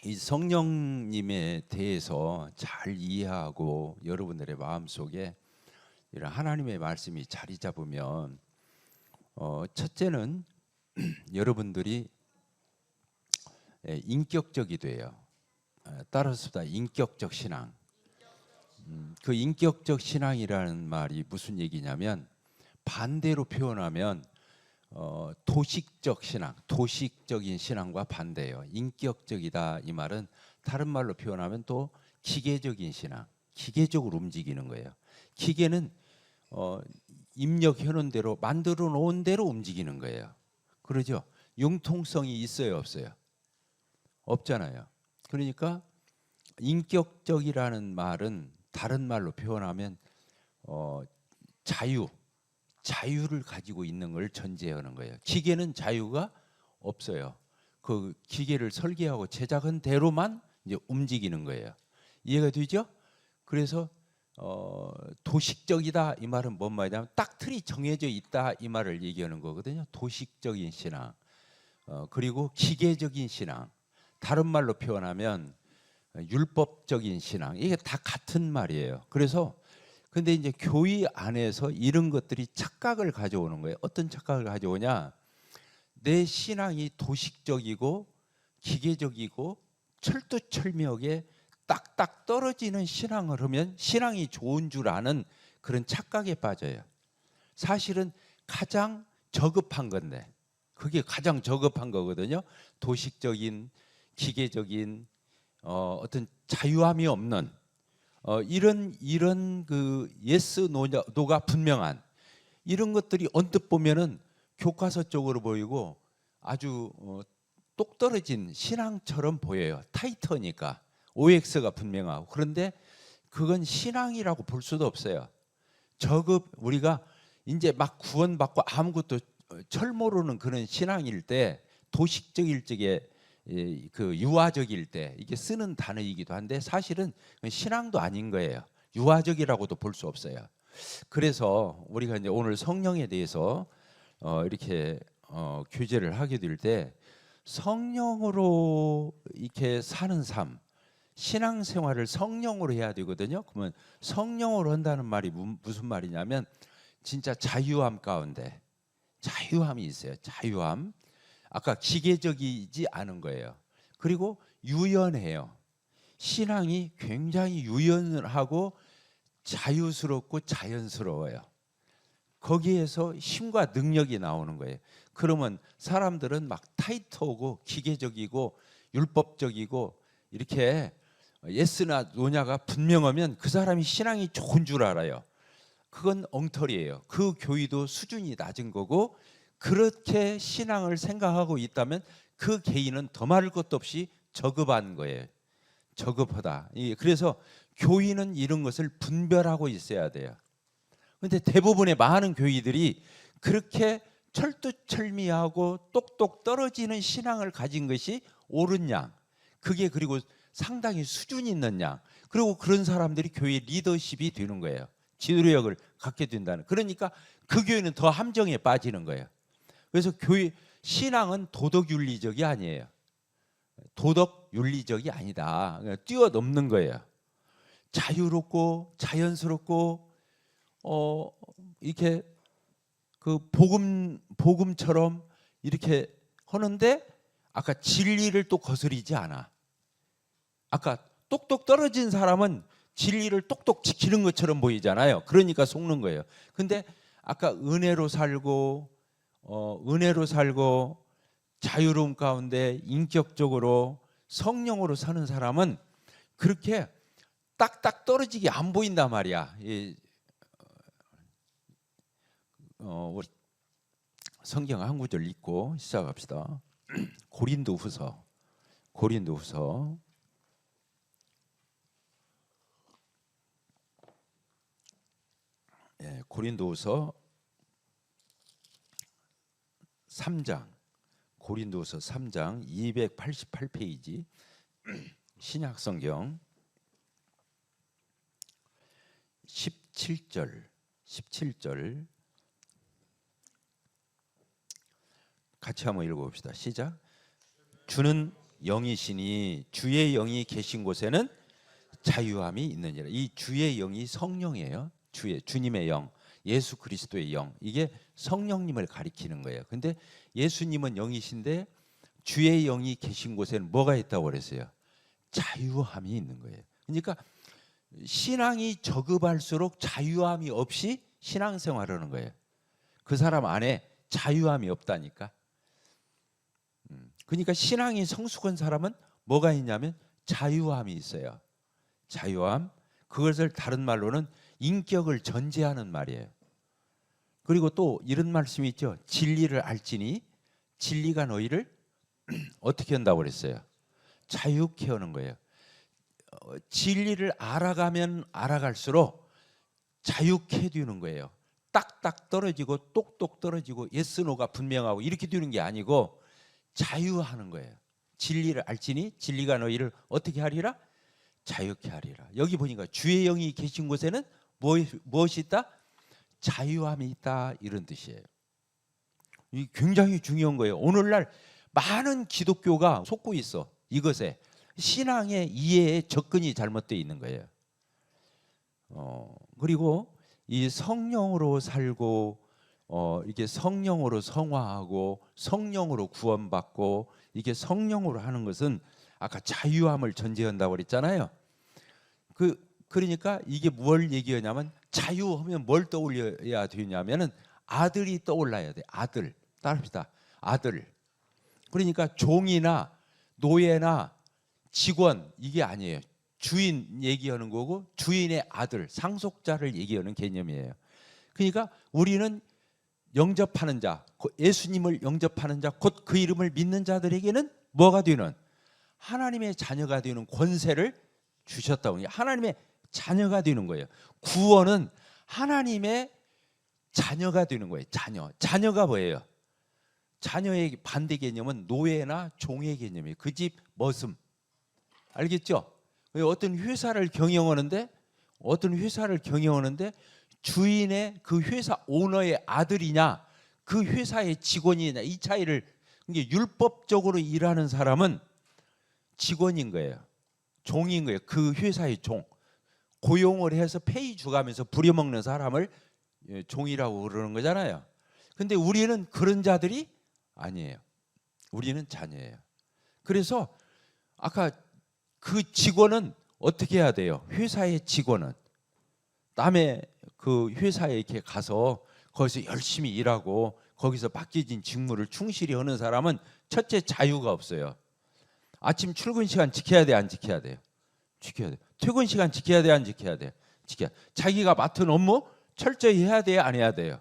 이 성령님에 대해서 잘 이해하고 여러분들의 마음속에 이런 하나님의 말씀이 자리 잡으면 첫째는 여러분들이 인격적이 돼요. 따라서 인격적 신앙. 그 인격적 신앙이라는 말이 무슨 얘기냐면 반대로 표현하면 도식적 신앙, 도식적인 신앙과 반대예요. 인격적이다 이 말은 다른 말로 표현하면 또 기계적인 신앙, 기계적으로 움직이는 거예요. 기계는 입력해 놓은 대로 만들어 놓은 대로 움직이는 거예요. 그러죠? 융통성이 있어요, 없어요? 없잖아요. 그러니까 인격적이라는 말은 다른 말로 표현하면 자유를 가지고 있는 걸 전제하는 거예요. 기계는 자유가 없어요. 그 기계를 설계하고 제작한 대로만 이제 움직이는 거예요. 이해가 되죠? 그래서 도식적이다 이 말은 뭔 말이냐면 딱 틀이 정해져 있다 이 말을 얘기하는 거거든요. 도식적인 신앙. 그리고 기계적인 신앙. 다른 말로 표현하면 율법적인 신앙. 이게 다 같은 말이에요. 그래서 근데 이제 교회 안에서 이런 것들이 착각을 가져오는 거예요. 어떤 착각을 가져오냐? 내 신앙이 도식적이고 기계적이고 철두철미하게 딱딱 떨어지는 신앙을 하면 신앙이 좋은 줄 아는 그런 착각에 빠져요. 사실은 가장 저급한 건데 그게 가장 저급한 거거든요. 도식적인 기계적인 어떤 자유함이 없는 이런 그 예스 노가 분명한 이런 것들이 언뜻 보면은 교과서 쪽으로 보이고 아주 똑 떨어진 신앙처럼 보여요. 타이트하니까 OX가 분명하고. 그런데 그건 신앙이라고 볼 수도 없어요. 저급 우리가 이제 막 구원받고 아무것도 철 모르는 그런 신앙일 때 도식적일 적에 그 유아적일 때 이게 쓰는 단어이기도 한데 사실은 신앙도 아닌 거예요. 유아적이라고도 볼 수 없어요. 그래서 우리가 이제 오늘 성령에 대해서 이렇게 교제를 하게 될 때 성령으로 이렇게 사는 삶, 신앙생활을 성령으로 해야 되거든요. 그러면 성령으로 한다는 말이 무슨 말이냐면 진짜 자유함 가운데 자유함이 있어요. 자유함. 아까 기계적이지 않은 거예요. 그리고 유연해요. 신앙이 굉장히 유연하고 자유스럽고 자연스러워요. 거기에서 힘과 능력이 나오는 거예요. 그러면 사람들은 막 타이트하고 기계적이고 율법적이고 이렇게 예스나 노냐가 분명하면 그 사람이 신앙이 좋은 줄 알아요. 그건 엉터리예요. 그 교의도 수준이 낮은 거고 그렇게 신앙을 생각하고 있다면 그 개인은 더 말할 것도 없이 저급한 거예요. 저급하다. 그래서 교인은 이런 것을 분별하고 있어야 돼요. 그런데 대부분의 많은 교회들이 그렇게 철두철미하고 똑똑 떨어지는 신앙을 가진 것이 옳은 양. 그게 그리고 상당히 수준 있는 양. 그리고 그런 사람들이 교회 리더십이 되는 거예요. 지도력을 갖게 된다는. 그러니까 그 교회는 더 함정에 빠지는 거예요. 그래서 교회 신앙은 도덕 윤리적이 아니에요. 도덕 윤리적이 아니다. 뛰어넘는 거예요. 자유롭고 자연스럽고 이렇게 그 복음처럼 이렇게 하는데 아까 진리를 또 거스리지 않아. 아까 똑똑 떨어진 사람은 진리를 똑똑 지키는 것처럼 보이잖아요. 그러니까 속는 거예요. 근데 아까 은혜로 살고 자유로움 가운데 인격적으로 성령으로 사는 사람은 그렇게 딱딱 떨어지게 안 보인단 말이야. 우리 성경 한 구절 읽고 시작합시다. 고린도후서 고린도후서 3장 고린도후서 3장 288페이지 신약 성경 17절 같이 한번 읽어봅시다. 시작. 주는 영이시니 주의 영이 계신 곳에는 자유함이 있느니라. 이 주의 영이 성령이에요. 주님의 영, 예수 그리스도의 영. 이게 성령님을 가리키는 거예요. 근데 예수님은 영이신데 주의 영이 계신 곳에는 뭐가 있다고 그랬어요? 자유함이 있는 거예요. 그러니까 신앙이 저급할수록 자유함이 없이 신앙생활하는 거예요. 그 사람 안에 자유함이 없다니까. 그러니까 신앙이 성숙한 사람은 뭐가 있냐면 자유함이 있어요. 자유함. 그것을 다른 말로는 인격을 전제하는 말이에요. 그리고 또 이런 말씀이 있죠. 진리를 알지니 진리가 너희를 어떻게 한다고 그랬어요? 자유케 하는 거예요. 진리를 알아가면 알아갈수록 자유케 되는 거예요. 딱딱 떨어지고 똑똑 떨어지고 예스 노가 분명하고 이렇게 되는 게 아니고 자유하는 거예요. 진리를 알지니 진리가 너희를 어떻게 하리라? 자유케 하리라. 여기 보니까 주의 영이 계신 곳에는 무엇이 있다? 자유함이 있다, 이런 뜻이에요. 이 굉장히 중요한 거예요. 오늘날 많은 기독교가 속고 있어. 이것에 신앙의 이해에 접근이 잘못되어 있는 거예요. 그리고 이 성령으로 살고 이게 성령으로 성화하고 성령으로 구원받고 이게 성령으로 하는 것은 아까 자유함을 전제한다고 그랬잖아요. 그러니까 이게 뭘 얘기하냐면 자유하면 뭘 떠올려야 되냐면은 아들이 떠올라야 돼. 아들. 따릅시다. 아들. 그러니까 종이나 노예나 직원 이게 아니에요. 주인 얘기하는 거고 주인의 아들, 상속자를 얘기하는 개념이에요. 그러니까 우리는 영접하는 자, 예수님을 영접하는 자, 곧 그 이름을 믿는 자들에게는 뭐가 되는? 하나님의 자녀가 되는 권세를 주셨다고. 하나님의 자녀가 되는 거예요. 구원은 하나님의 자녀가 되는 거예요. 자녀가 뭐예요? 자녀의 반대 개념은 노예나 종의 개념이에요. 그 집 머슴. 알겠죠? 어떤 회사를 경영하는데 주인의 그 회사 오너의 아들이냐 그 회사의 직원이냐 이 차이를, 이게 율법적으로 일하는 사람은 직원인 거예요. 종인 거예요. 그 회사의 종. 고용을 해서 페이 주가면서 부려먹는 사람을 종이라고 그러는 거잖아요. 근데 우리는 그런 자들이 아니에요. 우리는 자녀예요. 그래서 아까 그 직원은 어떻게 해야 돼요? 회사의 직원은 남의 그 회사에 이렇게 가서 거기서 열심히 일하고 거기서 맡겨진 직무를 충실히 하는 사람은 첫째 자유가 없어요. 아침 출근 시간 지켜야 돼, 안 지켜야 돼요? 지켜야 돼. 퇴근 시간 지켜야 돼, 안 지켜야 돼? 지켜야 돼. 자기가 맡은 업무 철저히 해야 돼요, 안 해야 돼요?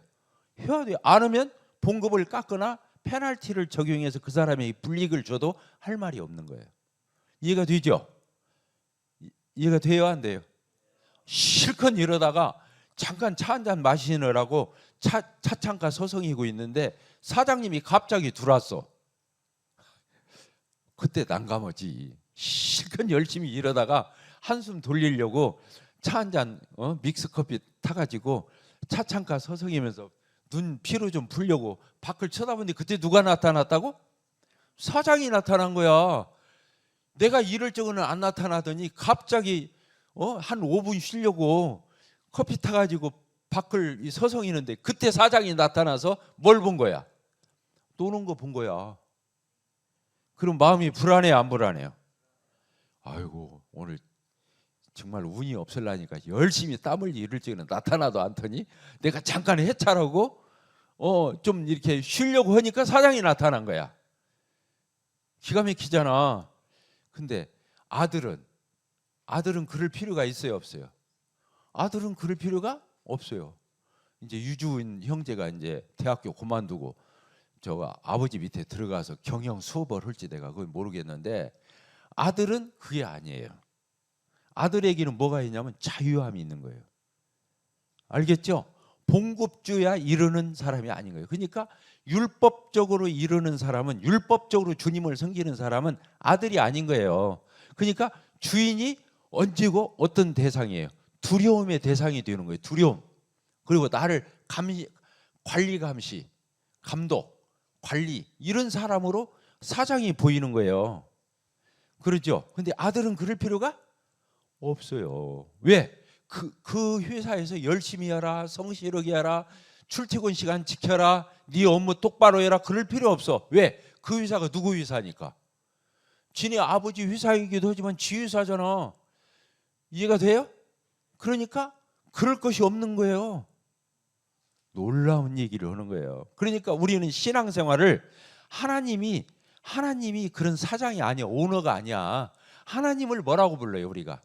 해야 돼요. 안 하면 봉급을 깎거나 페널티를 적용해서 그 사람에게 불이익을 줘도 할 말이 없는 거예요. 이해가 되죠? 이해가 돼요, 안 돼요? 실컷 이러다가 잠깐 차 한잔 마시느라고 차창가 서성이고 있는데 사장님이 갑자기 들어왔어. 그때 난감하지. 실컷 열심히 이러다가 한숨 돌리려고 차 한잔 믹스커피 타가지고 차창가 서성이면서 눈 피로 좀 풀려고 밖을 쳐다보는데 그때 누가 나타났다고? 사장이 나타난 거야. 내가 이럴 적은 안 나타나더니 갑자기 한 5분 쉬려고 커피 타가지고 밖을 서성이는데 그때 사장이 나타나서 뭘 본 거야? 노는 거 본 거야. 그럼 마음이 불안해요, 안 불안해요? 아이고 오늘 정말 운이 없을라니까 열심히 땀 흘리 이럴 적에는 나타나도 않더니 내가 잠깐 해차라고 좀 이렇게 쉬려고 하니까 사장이 나타난 거야. 기가 막히잖아. 근데 아들은 그럴 필요가 있어요, 없어요? 아들은 그럴 필요가 없어요. 이제 유주인 형제가 이제 대학교 그만두고 저 아버지 밑에 들어가서 경영 수업을 할지 내가 그건 모르겠는데 아들은 그게 아니에요. 아들에게는 뭐가 있냐면 자유함이 있는 거예요. 알겠죠? 봉급주야 이루는 사람이 아닌 거예요. 그러니까 율법적으로 이루는 사람은, 율법적으로 주님을 섬기는 사람은 아들이 아닌 거예요. 그러니까 주인이 언제고 어떤 대상이에요? 두려움의 대상이 되는 거예요. 두려움. 그리고 나를 관리 감시, 감독, 관리 이런 사람으로 사장이 보이는 거예요. 그렇죠? 근데 아들은 그럴 필요가 없어요. 왜? 그 회사에서 열심히 해라, 성실하게 해라, 출퇴근 시간 지켜라, 네 업무 똑바로 해라, 그럴 필요 없어. 왜? 그 회사가 누구 회사니까? 지네 아버지 회사이기도 하지만 지 회사잖아. 이해가 돼요? 그러니까 그럴 것이 없는 거예요. 놀라운 얘기를 하는 거예요. 그러니까 우리는 신앙생활을 하나님이 그런 사장이 아니야, 오너가 아니야. 하나님을 뭐라고 불러요? 우리가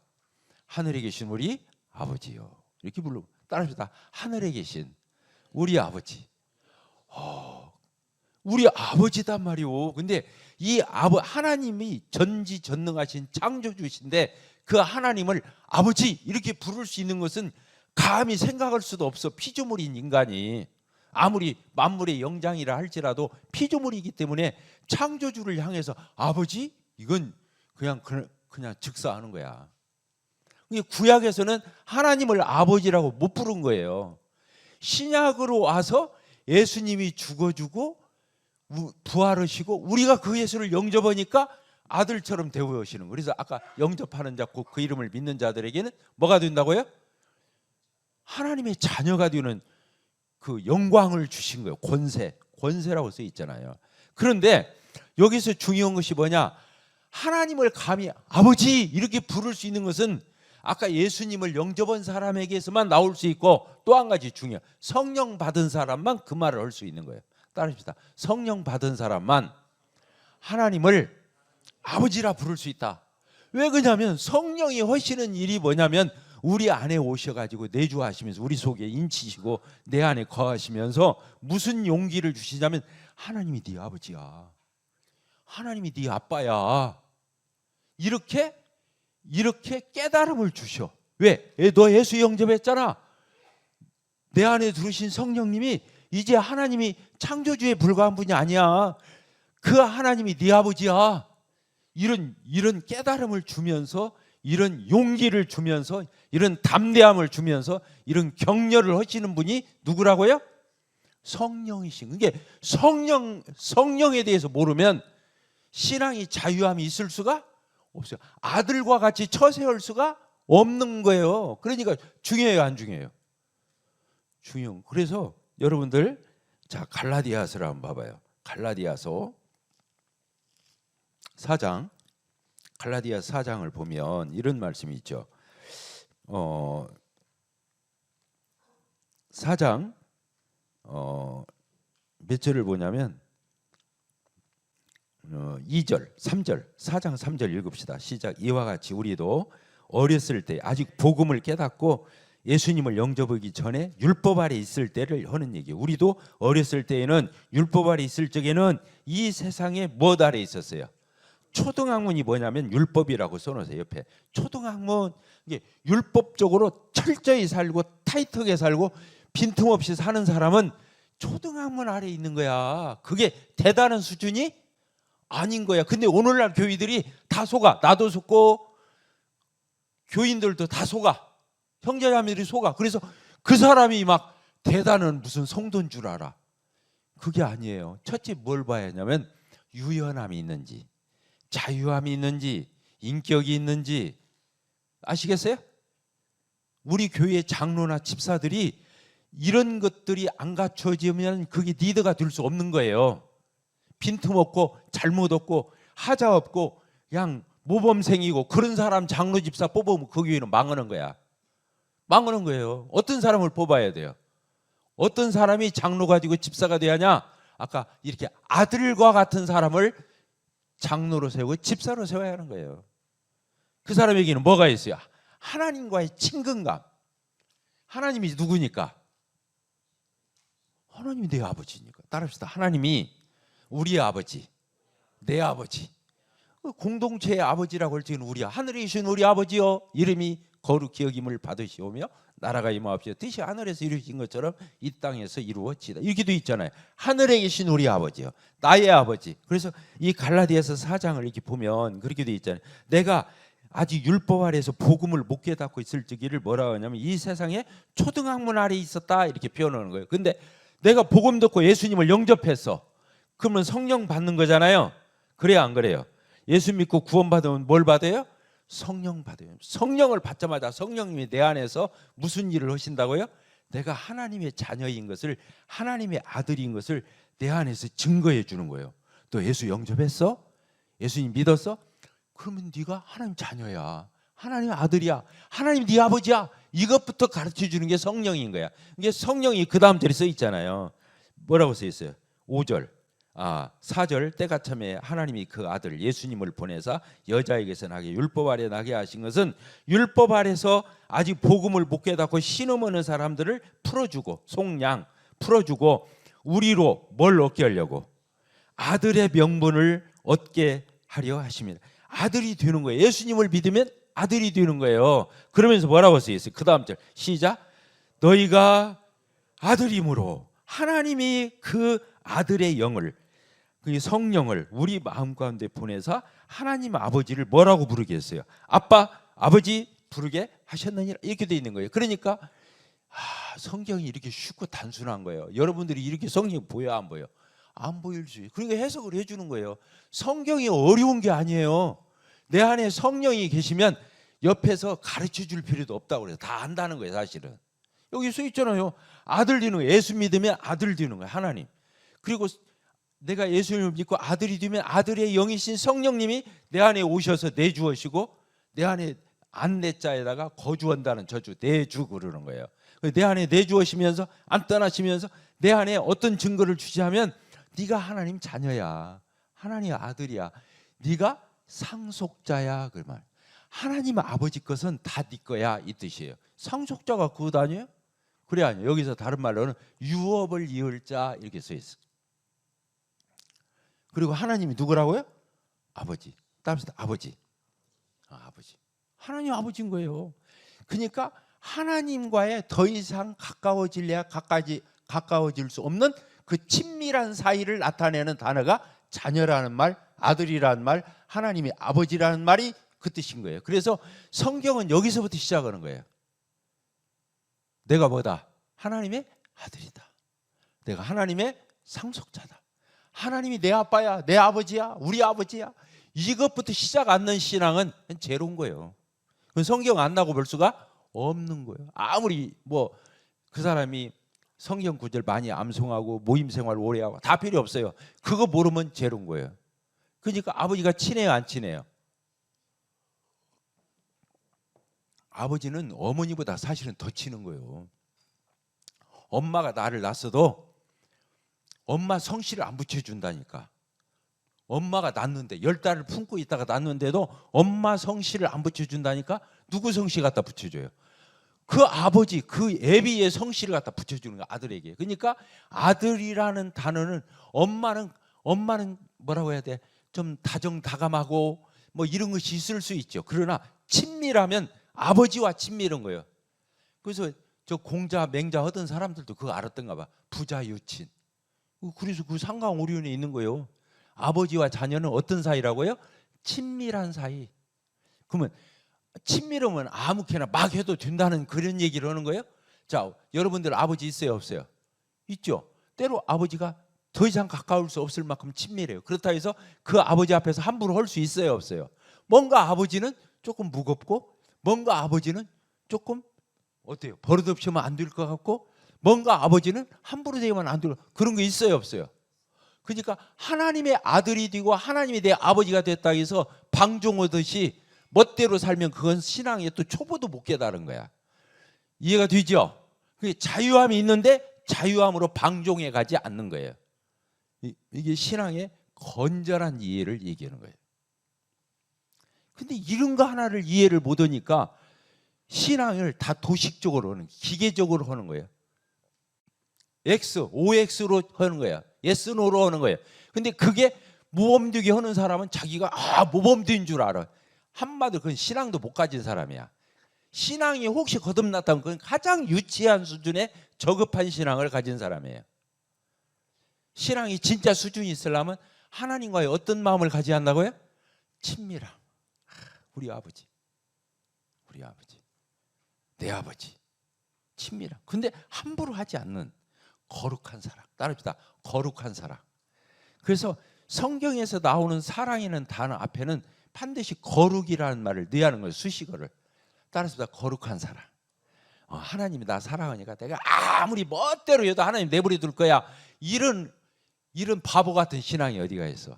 하늘에 계신 우리 아버지요, 이렇게 불러. 따라합시다. 하늘에 계신 우리 아버지. 우리 아버지단 말이오. 근데 이 하나님이 전지전능하신 창조주신데 그 하나님을 아버지 이렇게 부를 수 있는 것은 감히 생각할 수도 없어. 피조물인 인간이 아무리 만물의 영장이라 할지라도 피조물이기 때문에 창조주를 향해서 아버지, 이건 그냥 즉사하는 거야. 구약에서는 하나님을 아버지라고 못 부른 거예요. 신약으로 와서 예수님이 죽어주고 부활하시고 우리가 그 예수를 영접하니까 아들처럼 대우하시는 거예요. 그래서 아까 영접하는 자, 그 이름을 믿는 자들에게는 뭐가 된다고요? 하나님의 자녀가 되는 그 영광을 주신 거예요. 권세라고 써 있잖아요. 그런데 여기서 중요한 것이 뭐냐? 하나님을 감히 아버지 이렇게 부를 수 있는 것은 아까 예수님을 영접한 사람에게서만 나올 수 있고, 또 한 가지 중요해요. 성령 받은 사람만 그 말을 할 수 있는 거예요. 따라합시다. 성령 받은 사람만 하나님을 아버지라 부를 수 있다. 왜 그러냐면 성령이 하시는 일이 뭐냐면 우리 안에 오셔가지고 내주하시면서 우리 속에 인치시고 내 안에 거하시면서 무슨 용기를 주시냐면 하나님이 네 아버지야, 하나님이 네 아빠야, 이렇게 깨달음을 주셔. 왜? 너 예수 영접했잖아. 내 안에 들으신 성령님이 이제 하나님이 창조주에 불과한 분이 아니야. 그 하나님이 네 아버지야. 이런 깨달음을 주면서, 이런 용기를 주면서, 이런 담대함을 주면서, 이런 격려를 하시는 분이 누구라고요? 성령이신. 그게 성령에 대해서 모르면 신앙이 자유함이 있을 수가 없어요. 아들과 같이 처세할 수가 없는 거예요. 그러니까 중요해요, 안 중요해요? 중요. 그래서 여러분들, 자, 갈라디아서를 한번 봐봐요. 갈라디아서 4장, 갈라디아서 4장을 보면 이런 말씀이 있죠. 4장 몇 절을 보냐면 2절, 3절, 4장 3절 읽읍시다. 시작. 이와 같이 우리도 어렸을 때 아직 복음을 깨닫고 예수님을 영접하기 전에 율법 아래 있을 때를 하는 얘기예요. 우리도 어렸을 때에는 율법 아래 있을 적에는 이 세상에 무엇 아래 있었어요? 초등학문이 뭐냐면 율법이라고 써놓으세요. 옆에 초등학문, 이게 율법적으로 철저히 살고 타이트하게 살고 빈틈없이 사는 사람은 초등학문 아래 있는 거야. 그게 대단한 수준이 아닌 거야. 근데 오늘날 교회들이 다 속아. 나도 속고 교인들도 다 속아. 형제자매들이 속아. 그래서 그 사람이 막 대단한 무슨 성도인 줄 알아. 그게 아니에요. 첫째 뭘 봐야 하냐면 유연함이 있는지, 자유함이 있는지, 인격이 있는지 아시겠어요? 우리 교회 장로나 집사들이 이런 것들이 안 갖춰지면 그게 리더가 될 수 없는 거예요. 빈틈없고 잘못 없고 하자 없고 그냥 모범생이고 그런 사람 장로 집사 뽑으면 그 교회는 망하는 거야. 망하는 거예요. 어떤 사람을 뽑아야 돼요? 어떤 사람이 장로가 되고 집사가 돼야 하냐? 아까 이렇게 아들과 같은 사람을 장로로 세우고 집사로 세워야 하는 거예요. 그 사람에게는 뭐가 있어요? 하나님과의 친근감. 하나님이 누구니까? 하나님이 내 아버지니까. 따라합시다. 하나님이 우리 아버지, 내 아버지, 공동체의 아버지라고 할 때는 우리야. 하늘에 계신 우리 아버지여, 이름이 거룩히 여김을 받으시오며 나라가 임하옵시며 뜻이 하늘에서 이루어진 것처럼 이 땅에서 이루어지다. 이렇게 돼 있잖아요. 하늘에 계신 우리 아버지요, 나의 아버지. 그래서 이 갈라디아서 4장을 이렇게 보면 그렇게 돼 있잖아요. 내가 아직 율법 아래에서 복음을 못 깨닫고 있을 적기를 뭐라고 하냐면 이 세상에 초등학문 아래 있었다, 이렇게 표현하는 거예요. 근데 내가 복음 듣고 예수님을 영접했어. 그러면 성령 받는 거잖아요. 그래요, 안 그래요? 예수 믿고 구원받으면 뭘 받아요? 성령 받아요. 성령을 받자마자 성령님이 내 안에서 무슨 일을 하신다고요? 내가 하나님의 자녀인 것을, 하나님의 아들인 것을 내 안에서 증거해 주는 거예요. 또 예수 영접했어? 예수님 믿었어? 그러면 네가 하나님 자녀야. 하나님 아들이야. 하나님 네 아버지야. 이것부터 가르쳐 주는 게 성령인 거야. 이게 성령이 그 다음 절에 써 있잖아요. 뭐라고 써 있어요? 5절. 4절. 때가 참에 하나님이 그 아들 예수님을 보내사 여자에게서 나게 율법 아래 나게 하신 것은 율법 아래서 아직 복음을 못 깨닫고 신음하는 사람들을 풀어주고, 속량 풀어주고, 우리로 뭘 얻게 하려고? 아들의 명분을 얻게 하려 하십니다. 아들이 되는 거예요. 예수님을 믿으면 아들이 되는 거예요. 그러면서 뭐라고 써 있어요? 그 다음 절 시작. 너희가 아들이므로 하나님이 그 아들의 영을, 그 성령을 우리 마음 가운데 보내사 하나님 아버지를 뭐라고 부르게 했어요? 아빠, 아버지 부르게 하셨느니라. 이렇게 돼 있는 거예요. 그러니까 성경이 이렇게 쉽고 단순한 거예요. 여러분들이 이렇게 성경 보여 안 보여? 안 보일 수 있어요. 그러니까 해석을 해주는 거예요. 성경이 어려운 게 아니에요. 내 안에 성령이 계시면 옆에서 가르쳐 줄 필요도 없다고 그래요. 다 안다는 거예요. 사실은 여기 써 있잖아요. 아들 되는 거예요. 예수 믿으면 아들 되는 거예요. 하나님. 그리고 내가 예수님을 믿고 아들이 되면 아들의 영이신 성령님이 내 안에 오셔서 내주어시고, 내 안에 안내자에다가 거주한다는 저주, 내주 그러는 거예요. 내 안에 내주어시면서 안 떠나시면서 내 안에 어떤 증거를 주시하면 네가 하나님 자녀야. 하나님 아들이야. 네가 상속자야. 그 말. 하나님 아버지 것은 다 네 거야 이 뜻이에요. 상속자가 그것 아니에요? 그래 아니에요. 여기서 다른 말로는 유업을 이을 자 이렇게 써 있어. 그리고 하나님이 누구라고요? 아버지. 따라서 아버지. 아버지. 하나님 아버지인 거예요. 그러니까 하나님과의 더 이상 가까워질래야 가까워질 수 없는 그 친밀한 사이를 나타내는 단어가 자녀라는 말, 아들이라는 말, 하나님의 아버지라는 말이 그 뜻인 거예요. 그래서 성경은 여기서부터 시작하는 거예요. 내가 뭐다? 하나님의 아들이다. 내가 하나님의 상속자다. 하나님이 내 아빠야, 내 아버지야, 우리 아버지야. 이것부터 시작 않는 신앙은 제로인 거예요. 성경 안 나고 볼 수가 없는 거예요. 아무리 뭐 그 사람이 성경 구절 많이 암송하고 모임 생활 오래 하고 다 필요 없어요. 그거 모르면 제로인 거예요. 그러니까 아버지가 친해요, 안 친해요? 아버지는 어머니보다 사실은 더 친한 거예요. 엄마가 나를 낳았어도 엄마 성씨를 안 붙여준다니까. 엄마가 낳는데 10달을 품고 있다가 낳는데도 엄마 성씨를 안 붙여준다니까. 누구 성씨 갖다 붙여줘요? 그 아버지, 그 애비의 성씨를 갖다 붙여주는 거야, 아들에게. 그러니까 아들이라는 단어는 엄마는 뭐라고 해야 돼? 좀 다정다감하고 뭐 이런 것이 있을 수 있죠. 그러나 친밀하면 아버지와 친밀한 거예요. 그래서 저 공자 맹자 하던 사람들도 그거 알았던가 봐. 부자 유친. 그래서 그 상강오륜에 있는 거예요. 아버지와 자녀는 어떤 사이라고요? 친밀한 사이. 그러면 친밀하면 아무렇게나 막 해도 된다는 그런 얘기를 하는 거예요? 자, 여러분들 아버지 있어요, 없어요? 있죠. 때로 아버지가 더 이상 가까울 수 없을 만큼 친밀해요. 그렇다 해서 그 아버지 앞에서 함부로 할 수 있어요, 없어요? 뭔가 아버지는 조금 무겁고, 뭔가 아버지는 조금 어때요? 버릇없이 하면 안 될 것 같고, 뭔가 아버지는 함부로 대하면 안 되고, 그런 거 있어요, 없어요? 그러니까 하나님의 아들이 되고 하나님이 내 아버지가 됐다 해서 방종하듯이 멋대로 살면 그건 신앙의 또 초보도 못 깨달은 거야. 이해가 되죠? 자유함이 있는데 자유함으로 방종해 가지 않는 거예요. 이게 신앙의 건전한 이해를 얘기하는 거예요. 근데 이런 거 하나를 이해를 못 하니까 신앙을 다 도식적으로 하는, 기계적으로 하는 거예요. X, OX로 하는 거예요. yes, no로 하는 거예요. 근데 그게 모범되게 하는 사람은 자기가 모범된 줄 알아. 한마디로 그건 신앙도 못 가진 사람이야. 신앙이 혹시 거듭났다면 그건 가장 유치한 수준의 저급한 신앙을 가진 사람이에요. 신앙이 진짜 수준이 있으려면 하나님과의 어떤 마음을 가져야 한다고요? 친밀함. 우리 아버지, 우리 아버지, 내 아버지, 친밀함. 근데 함부로 하지 않는 거룩한 사랑. 따라합시다. 거룩한 사랑. 그래서 성경에서 나오는 사랑이라는 단어 앞에는 반드시 거룩이라는 말을 넣어야 하는 거예요. 수식어를. 따라서 거룩한 사랑. 하나님이 나 사랑하니까 내가 아무리 멋대로 해도 하나님 내버려 둘 거야. 이런 바보 같은 신앙이 어디가 있어?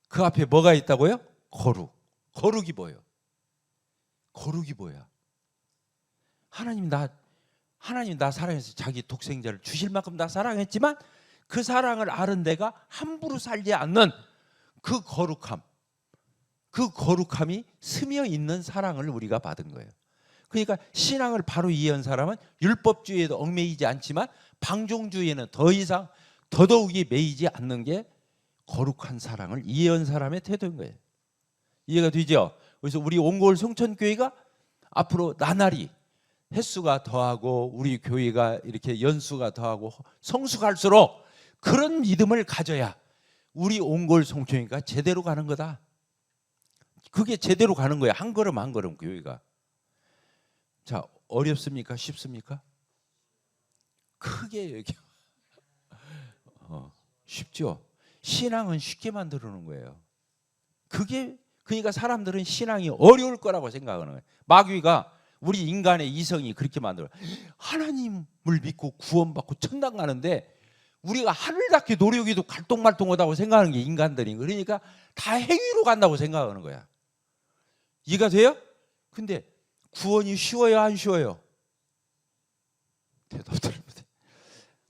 그 앞에 뭐가 있다고요? 거룩. 거룩이 뭐예요? 거룩이 뭐야? 하나님 나 사랑해서 자기 독생자를 주실 만큼 나 사랑했지만 그 사랑을 아는 내가 함부로 살지 않는 그 거룩함이 스며 있는 사랑을 우리가 받은 거예요. 그러니까 신앙을 바로 이해한 사람은 율법주의에도 얽매이지 않지만 방종주의에는 더 이상 더더욱이 매이지 않는 게 거룩한 사랑을 이해한 사람의 태도인 거예요. 이해가 되죠? 그래서 우리 옹골 성천교회가 앞으로 나날이 횟수가 더하고 우리 교회가 이렇게 연수가 더하고 성숙할수록 그런 믿음을 가져야 우리 옹골 성천교회가 제대로 가는 거다. 그게 제대로 가는 거야. 한 걸음 한 걸음 교회가. 자, 어렵습니까? 쉽습니까? 크게 얘기해. 쉽죠. 신앙은 쉽게 만들어 놓은 거예요. 그러니까 사람들은 신앙이 어려울 거라고 생각하는 거예요. 마귀가 우리 인간의 이성이 그렇게 만들어. 하나님을 믿고 구원받고 천당 가는데 우리가 하늘 닿게 노력해도 갈똥말똥하다고 생각하는 게 인간들인 거예요. 그러니까 다 행위로 간다고 생각하는 거야. 이해가 돼요? 근데 구원이 쉬워요, 안 쉬워요? 대답 드립니다.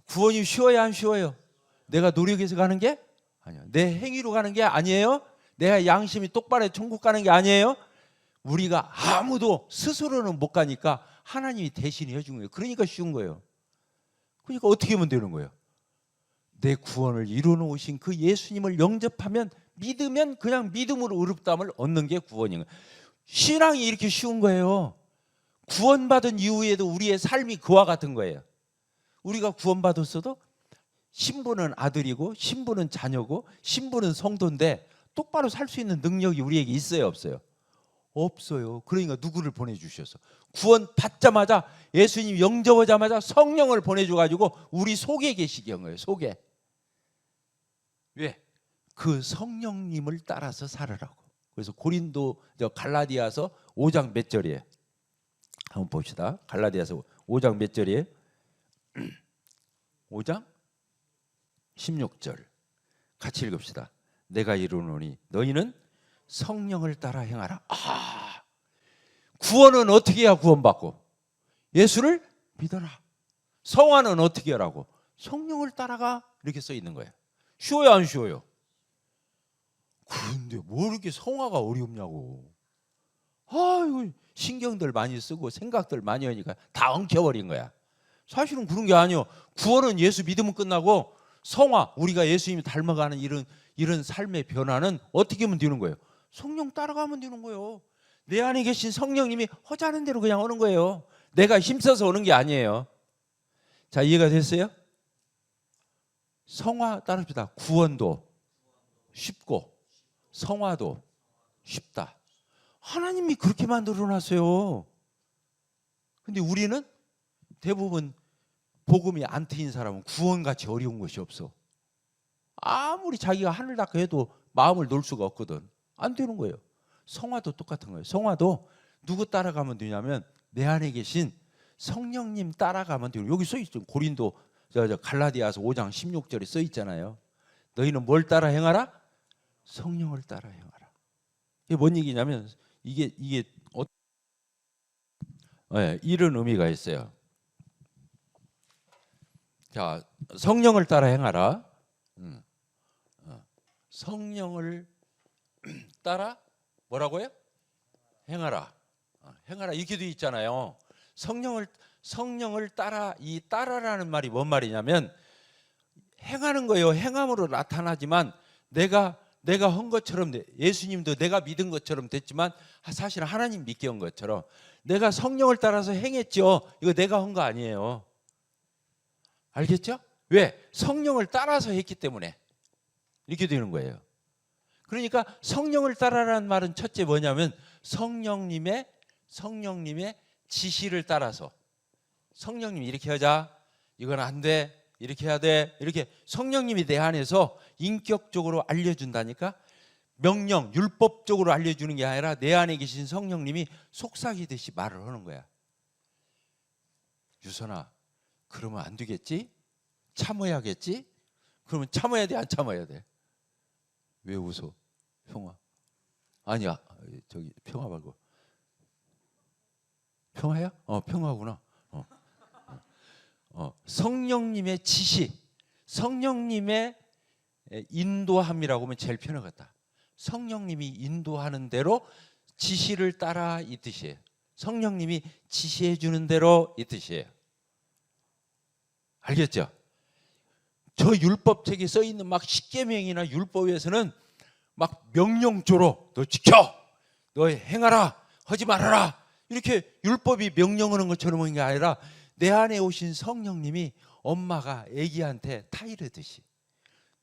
구원이 쉬워요, 안 쉬워요? 내가 노력해서 가는 게 아니야. 내 행위로 가는 게 아니에요. 내가 양심이 똑바로 천국 가는 게 아니에요. 우리가 아무도 스스로는 못 가니까 하나님이 대신 해준 거예요. 그러니까 쉬운 거예요. 그러니까 어떻게 하면 되는 거예요? 내 구원을 이루어 놓으신 그 예수님을 영접하면 믿으면 그냥 믿음으로 의롭다함을 얻는 게 구원인 거예요. 신앙이 이렇게 쉬운 거예요. 구원받은 이후에도 우리의 삶이 그와 같은 거예요. 우리가 구원받았어도 신부는 아들이고 신부는 자녀고 신부는 성도인데 똑바로 살 수 있는 능력이 우리에게 있어요, 없어요? 없어요. 그러니까 누구를 보내주셨어? 구원 받자마자 예수님 영접하자마자 성령을 보내줘가지고 우리 속에 계시게 한 거예요. 속에. 왜? 그 성령님을 따라서 살으라고. 그래서 갈라디아서 5장 몇 절이에요? 한번 봅시다. 갈라디아서 5장 몇 절이에요? 5장 16절 같이 읽읍시다. 내가 이르노니 너희는 성령을 따라 행하라. 구원은 어떻게 해야 구원받고? 예수를 믿어라. 성화는 어떻게 하라고? 성령을 따라가. 이렇게 써 있는 거예요. 쉬워요, 안 쉬워요? 그런데 뭐 이렇게 성화가 어렵냐고. 이거 신경들 많이 쓰고 생각들 많이 하니까 다 엉켜버린 거야. 사실은 그런 게 아니에요. 구원은 예수 믿으면 끝나고 성화, 우리가 예수님이 닮아가는 이런 삶의 변화는 어떻게 하면 되는 거예요? 성령 따라가면 되는 거예요. 내 안에 계신 성령님이 허자는 대로 그냥 오는 거예요. 내가 힘써서 오는 게 아니에요. 자, 이해가 됐어요? 성화 따릅시다. 구원도 쉽고 성화도 쉽다. 하나님이 그렇게 만들어 놨어요. 근데 우리는 대부분 복음이 안 트인 사람은 구원같이 어려운 것이 없어. 아무리 자기가 하늘 닦아 해도 마음을 놓을 수가 없거든. 안 되는 거예요. 성화도 똑같은 거예요. 성화도 누구 따라가면 되냐면 내 안에 계신 성령님 따라가면 돼요. 여기 써 있죠. 갈라디아서 5장 16절에 써 있잖아요. 너희는 뭘 따라 행하라? 성령을 따라 행하라. 이게 뭔 얘기냐면 이게 이런 의미가 있어요. 자, 성령을 따라 행하라. 성령을 따라 뭐라고요? 행하라. 행하라 이렇게 돼 있잖아요. 성령을 따라, 이 따라라는 말이 뭔 말이냐면 행하는 거예요. 행함으로 나타나지만 내가 한 것처럼, 예수님도 내가 믿은 것처럼 됐지만 사실 하나님 믿게 한 것처럼 내가 성령을 따라서 행했죠. 이거 내가 한 거 아니에요. 알겠죠? 왜? 성령을 따라서 했기 때문에 이렇게 되는 거예요. 그러니까 성령을 따라라는 말은 첫째 뭐냐면 성령님의 지시를 따라서 성령님이 이렇게 하자, 이건 안 돼, 이렇게 해야 돼. 이렇게 성령님이 내 안에서 인격적으로 알려준다니까. 명령, 율법적으로 알려주는 게 아니라 내 안에 계신 성령님이 속삭이듯이 말을 하는 거야. 유선아, 그러면 안 되겠지? 참아야겠지? 그러면 참아야 돼, 안 참아야 돼? 왜 웃어? 평화. 아니야, 저기 평화 말고. 평화야? 평화구나. 성령님의 지시, 성령님의 인도함이라고 하면 제일 편하겠다. 성령님이 인도하는 대로 지시를 따라 이 뜻이에요. 성령님이 지시해 주는 대로 이 뜻이에요. 알겠죠? 저 율법책에 써 있는 막 십계명이나 율법에서는 막 명령조로 너 지켜, 너 행하라, 하지 말아라, 이렇게 율법이 명령하는 것처럼 하는 게 아니라 내 안에 오신 성령님이 엄마가 아기한테 타이르듯이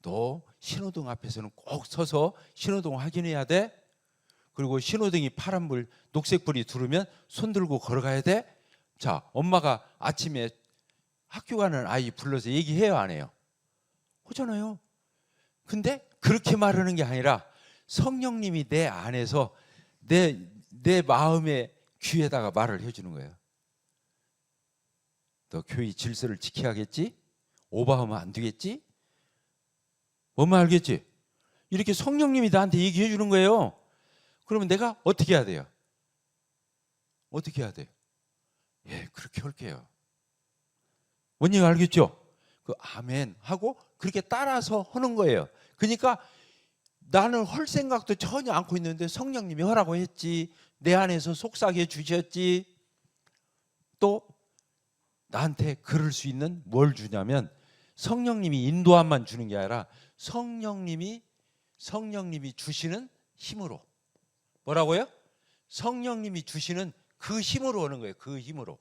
너 신호등 앞에서는 꼭 서서 신호등 확인해야 돼. 그리고 신호등이 파란불, 녹색불이 들어오면 손 들고 걸어가야 돼. 자, 엄마가 아침에 학교 가는 아이 불러서 얘기해요, 안 해요? 하잖아요. 근데 그렇게 말하는 게 아니라 성령님이 내 안에서 내 마음의 귀에다가 말을 해주는 거예요. 너 교회 질서를 지켜야겠지? 오버하면 안 되겠지? 뭔 말 알겠지? 이렇게 성령님이 나한테 얘기해 주는 거예요. 그러면 내가 어떻게 해야 돼요? 어떻게 해야 돼요? 예, 그렇게 할게요. 뭔지 알겠죠? 그 아멘 하고 그렇게 따라서 하는 거예요. 그러니까 나는 할 생각도 전혀 않고 있는데 성령님이 하라고 했지. 내 안에서 속삭여 주셨지. 또 나한테 그럴 수 있는 뭘 주냐면 성령님이 인도함만 주는 게 아니라 성령님이 주시는 힘으로. 뭐라고요? 성령님이 주시는 그 힘으로 하는 거예요. 그 힘으로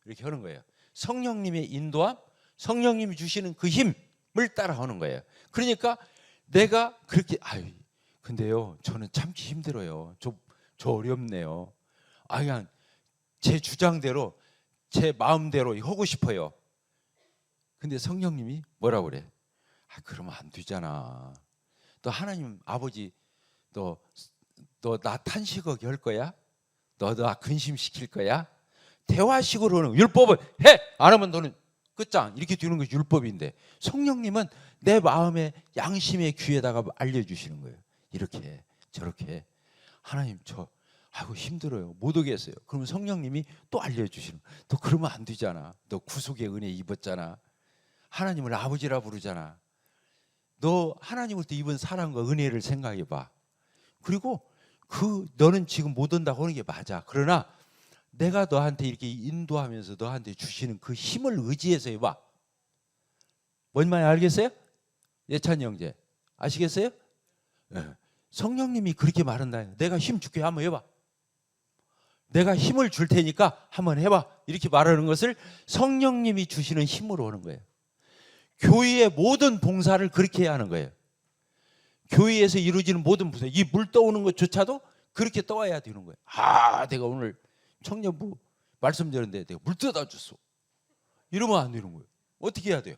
이렇게 하는 거예요. 성령님의 인도함, 성령님이 주시는 그 힘을 따라 하는 거예요. 그러니까 내가 그렇게 근데요 저는 참기 힘들어요. 저 어렵네요. 그냥 제 주장대로 제 마음대로 하고 싶어요. 근데 성령님이 뭐라고 그래? 그러면 안 되잖아. 너 하나님 아버지 너 나 탄식하게 할 거야? 너 근심시킬 거야? 대화식으로는 율법을 해! 안 하면 너는 끝장 이렇게 되는 것이 율법인데 성령님은 내 마음의 양심의 귀에다가 알려주시는 거예요. 이렇게 저렇게. 하나님 힘들어요. 못 오겠어요. 그러면 성령님이 또 알려주시는 거예요. 너 그러면 안 되잖아. 너 구속의 은혜 입었잖아. 하나님을 아버지라 부르잖아. 너 하나님을 또 입은 사랑과 은혜를 생각해봐. 그리고 너는 지금 못 온다고 하는 게 맞아. 그러나 내가 너한테 이렇게 인도하면서 너한테 주시는 그 힘을 의지해서 해봐. 뭔 말인지 알겠어요? 예찬이 형제 아시겠어요? 네. 성령님이 그렇게 말한다. 내가 힘 줄게 한번 해봐. 내가 힘을 줄 테니까 한번 해봐. 이렇게 말하는 것을 성령님이 주시는 힘으로 하는 거예요. 교회의 모든 봉사를 그렇게 해야 하는 거예요. 교회에서 이루어지는 모든 봉사, 이 물 떠오는 것조차도 그렇게 떠와야 되는 거예요. 내가 오늘 청년부 말씀 드렸는데 내가 물 떠다 줬어. 이러면 안 되는 거예요. 어떻게 해야 돼요?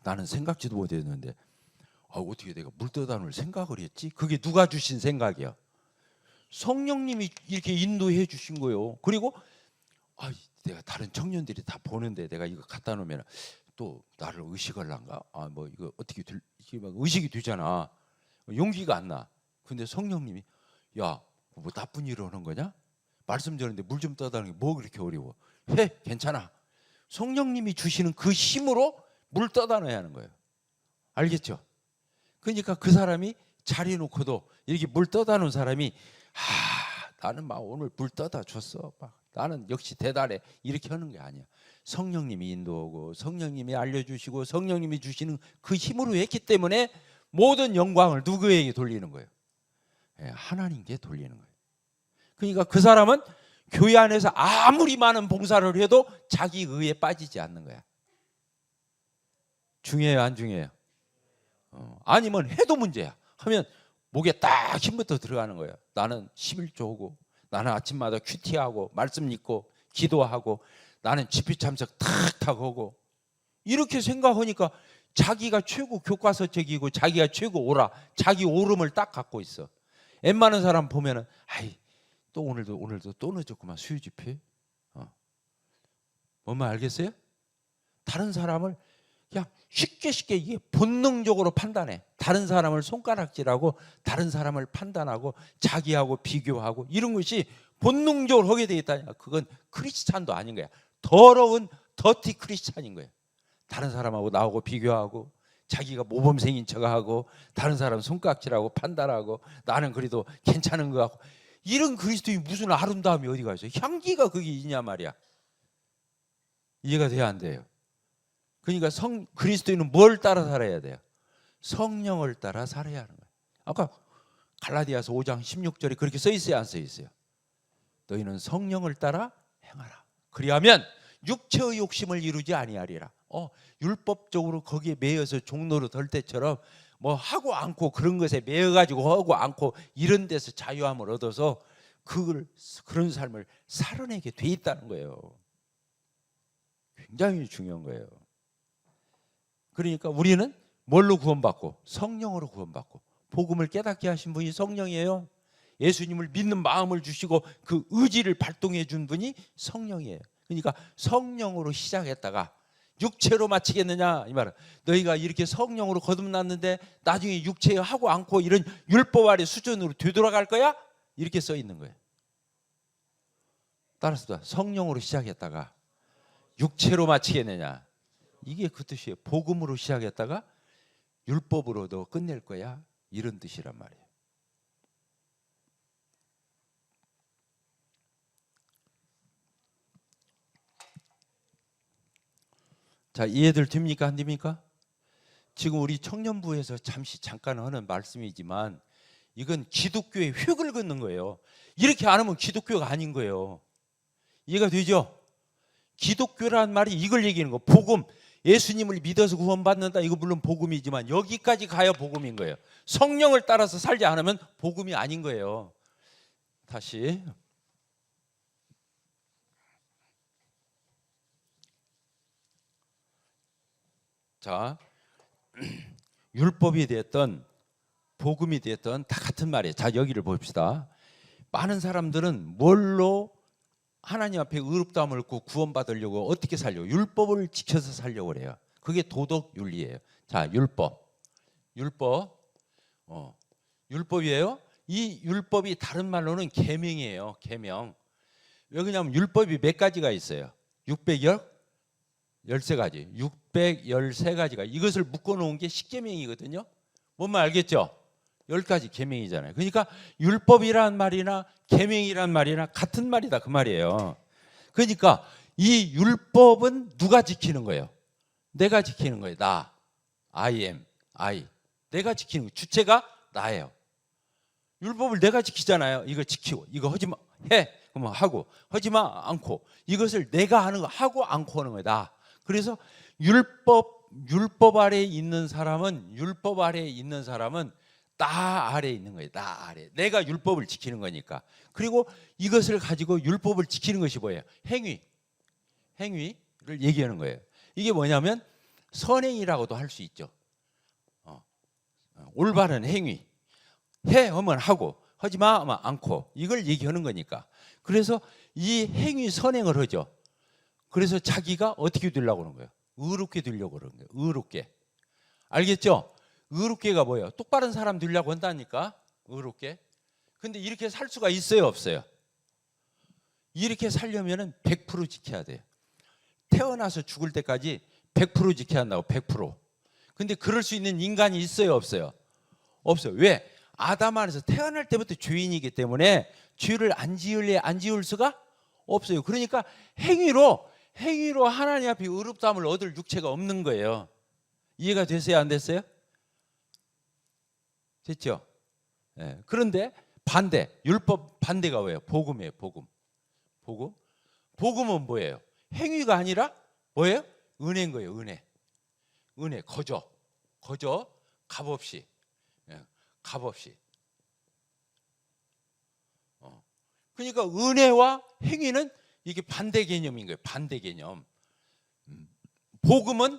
나는 생각지도 못했는데 어떻게 내가 물 떠다 놓을 생각을 했지? 그게 누가 주신 생각이야? 성령님이 이렇게 인도해 주신 거예요. 그리고 내가 다른 청년들이 다 보는데 내가 이거 갖다 놓으면 또 나를 의식할란가? 이거 어떻게 이게 막 의식이 되잖아. 용기가 안 나. 근데 성령님이 뭐 나쁜 일을 하는 거냐? 말씀 전했는데 물 좀 떠다는 게 뭐 그렇게 어려워? 해, 괜찮아. 성령님이 주시는 그 힘으로 물 떠다 놔야 하는 거예요. 알겠죠? 그러니까 그 사람이 자리 놓고도 이렇게 물 떠다 놓은 사람이 나는 막 오늘 물 떠다 줬어. 나는 역시 대단해. 이렇게 하는 게 아니야. 성령님이 인도하고 성령님이 알려주시고 성령님이 주시는 그 힘으로 했기 때문에 모든 영광을 누구에게 돌리는 거예요? 하나님께 돌리는 거예요. 그러니까 그 사람은 교회 안에서 아무리 많은 봉사를 해도 자기 의에 빠지지 않는 거야. 중요해요, 안 중요해요? 아니면 해도 문제야. 하면 목에 딱 힘부터 들어가는 거예요. 나는 11조 하고 나는 아침마다 큐티하고 말씀 읽고 기도하고 나는 집회 참석 탁탁 하고 이렇게 생각하니까 자기가 최고 교과서적이고 자기가 최고 오라, 자기 오름을 딱 갖고 있어. 웬만한 사람 보면은 아이 또 오늘도 또 늦었구만 수요 집회. 뭔 말 알겠어요? 다른 사람을 그냥 쉽게 이게 본능적으로 판단해. 다른 사람을 손가락질하고 다른 사람을 판단하고 자기하고 비교하고 이런 것이 본능적으로 하게 돼 있다. 그건 크리스찬도 아닌 거야. 더러운 더티 크리스찬인 거야. 다른 사람하고 나하고 비교하고 자기가 모범생인 척하고 다른 사람 손가락질하고 판단하고 나는 그래도 괜찮은 거 같고 이런 그리스도인이 무슨 아름다움이 어디가 있어요? 향기가 그게 있냐 말이야. 이해가 돼야 안 돼요? 그러니까 그리스도인은 뭘 따라 살아야 돼요? 성령을 따라 살아야 하는 거예요. 아까 갈라디아서 5장 16절에 그렇게 써 있어요, 안 써 있어요? 너희는 성령을 따라 행하라. 그리하면 육체의 욕심을 이루지 아니하리라. 율법적으로 거기에 매여서 종로로 덜 때처럼 뭐 하고 않고 그런 것에 매여 가지고 하고 않고 이런 데서 자유함을 얻어서 그런 삶을 살아내게 돼 있다는 거예요. 굉장히 중요한 거예요. 그러니까 우리는 뭘로 구원받고? 성령으로 구원받고. 복음을 깨닫게 하신 분이 성령이에요. 예수님을 믿는 마음을 주시고 그 의지를 발동해 준 분이 성령이에요. 그러니까 성령으로 시작했다가 육체로 마치겠느냐 이 말은 너희가 이렇게 성령으로 거듭났는데 나중에 육체에 하고 않고 이런 율법 아래 수준으로 되돌아갈 거야? 이렇게 써 있는 거예요. 따라서 성령으로 시작했다가 육체로 마치겠느냐 이게 그 뜻이에요. 복음으로 시작했다가 율법으로도 끝낼 거야 이런 뜻이란 말이에요. 자, 이해들 됩니까? 안 됩니까? 지금 우리 청년부에서 잠깐 하는 말씀이지만 이건 기독교의 획을 긋는 거예요. 이렇게 안 하면 기독교가 아닌 거예요. 이해가 되죠? 기독교란 말이 이걸 얘기하는 거. 복음, 예수님을 믿어서 구원받는다. 이거 물론 복음이지만 여기까지 가야 복음인 거예요. 성령을 따라서 살지 않으면 복음이 아닌 거예요. 다시. 자, 율법이 됐던 복음이 됐던 다 같은 말이에요. 자, 여기를 봅시다. 많은 사람들은 뭘로 하나님 앞에 의롭다함을 얻고 구원받으려고 어떻게 살려고? 율법을 지켜서 살려고 그래요. 그게 도덕 윤리예요. 자, 율법이에요. 이 율법이 다른 말로는 계명이에요. 계명. 왜 그러냐면 율법이 몇 가지가 있어요. 613가지. 613가지가 이것을 묶어 놓은 게 십계명이거든요. 뭔 말 알겠죠? 10가지 계명이잖아요. 그러니까 율법이란 말이나 계명이란 말이나 같은 말이다 그 말이에요. 그러니까 이 율법은 누가 지키는 거예요? 내가 지키는 거예요. 나. I am. I. 내가 지키는 거예요. 주체가 나예요. 율법을 내가 지키잖아요. 이거 지키고 이거 하지 마. 해. 그러면 하고 하지 마 않고 이것을 내가 하는 거 하고 않고 하는 거다. 그래서 율법 아래에 있는 사람은 나 아래에 있는 거예요. 나 아래. 내가 율법을 지키는 거니까. 그리고 이것을 가지고 율법을 지키는 것이 뭐예요? 행위를 얘기하는 거예요. 이게 뭐냐면 선행이라고도 할 수 있죠. 올바른 행위. 해 하면 하고 하지 마 하면 않고 이걸 얘기하는 거니까. 그래서 이 행위 선행을 하죠. 그래서 자기가 어떻게 되려고 그러는 거예요? 의롭게 되려고 그러는 거예요. 의롭게. 알겠죠? 의롭게가 뭐예요? 똑바른 사람 되려고 한다니까. 의롭게. 근데 이렇게 살 수가 있어요, 없어요? 이렇게 살려면은 100% 지켜야 돼요. 태어나서 죽을 때까지 100% 지켜야 한다고. 100%. 근데 그럴 수 있는 인간이 있어요, 없어요? 없어요. 왜? 아담 안에서 태어날 때부터 죄인이기 때문에 죄를 안 지을 수가 없어요. 그러니까 행위로 하나님 앞에 의롭다함을 얻을 육체가 없는 거예요. 이해가 됐어요, 안 됐어요? 됐죠? 네. 그런데 율법 반대가 뭐예요? 복음이에요. 복음은 뭐예요? 행위가 아니라 뭐예요? 은혜인 거예요. 은혜. 거저 값없이. 그러니까 은혜와 행위는 이게 반대 개념인 거예요. 반대 개념. 복음은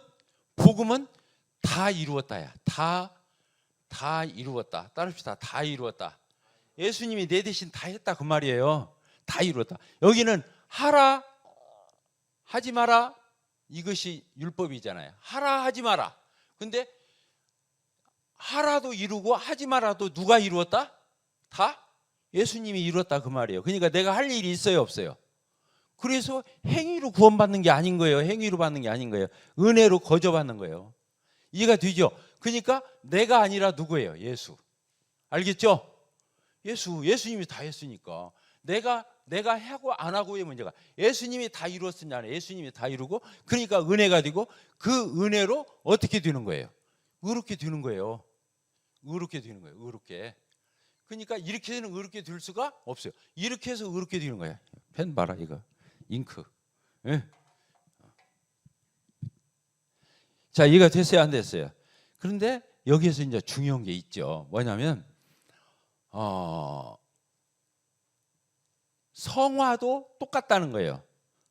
다 이루었다야. 다 이루었다. 따릅시다. 다 이루었다. 예수님이 내 대신 다 했다 그 말이에요. 다 이루었다. 여기는 하라 하지 마라 이것이 율법이잖아요. 하라 하지 마라. 근데 하라도 이루고 하지 마라도 누가 이루었다? 다 예수님이 이루었다 그 말이에요. 그러니까 내가 할 일이 있어요, 없어요? 그래서 행위로 구원받는 게 아닌 거예요. 행위로 받는 게 아닌 거예요. 은혜로 거저받는 거예요. 이해가 되죠? 그러니까 내가 아니라 누구예요? 예수. 알겠죠? 예수님이 다 했으니까 내가 하고 안 하고의 문제가, 예수님이 다 이루었으냐, 예수님이 다 이루고, 그러니까 은혜가 되고, 그 은혜로 어떻게 되는 거예요? 의롭게 되는 거예요. 의롭게 되는 거예요. 의롭게. 그러니까 이렇게 해서는 의롭게 될 수가 없어요. 이렇게 해서 의롭게 되는 거예요. 펜 봐라 이거. 잉크. 예? 자, 이해가 됐어요, 안 됐어요? 그런데 여기에서 이제 중요한 게 있죠. 뭐냐면 성화도 똑같다는 거예요.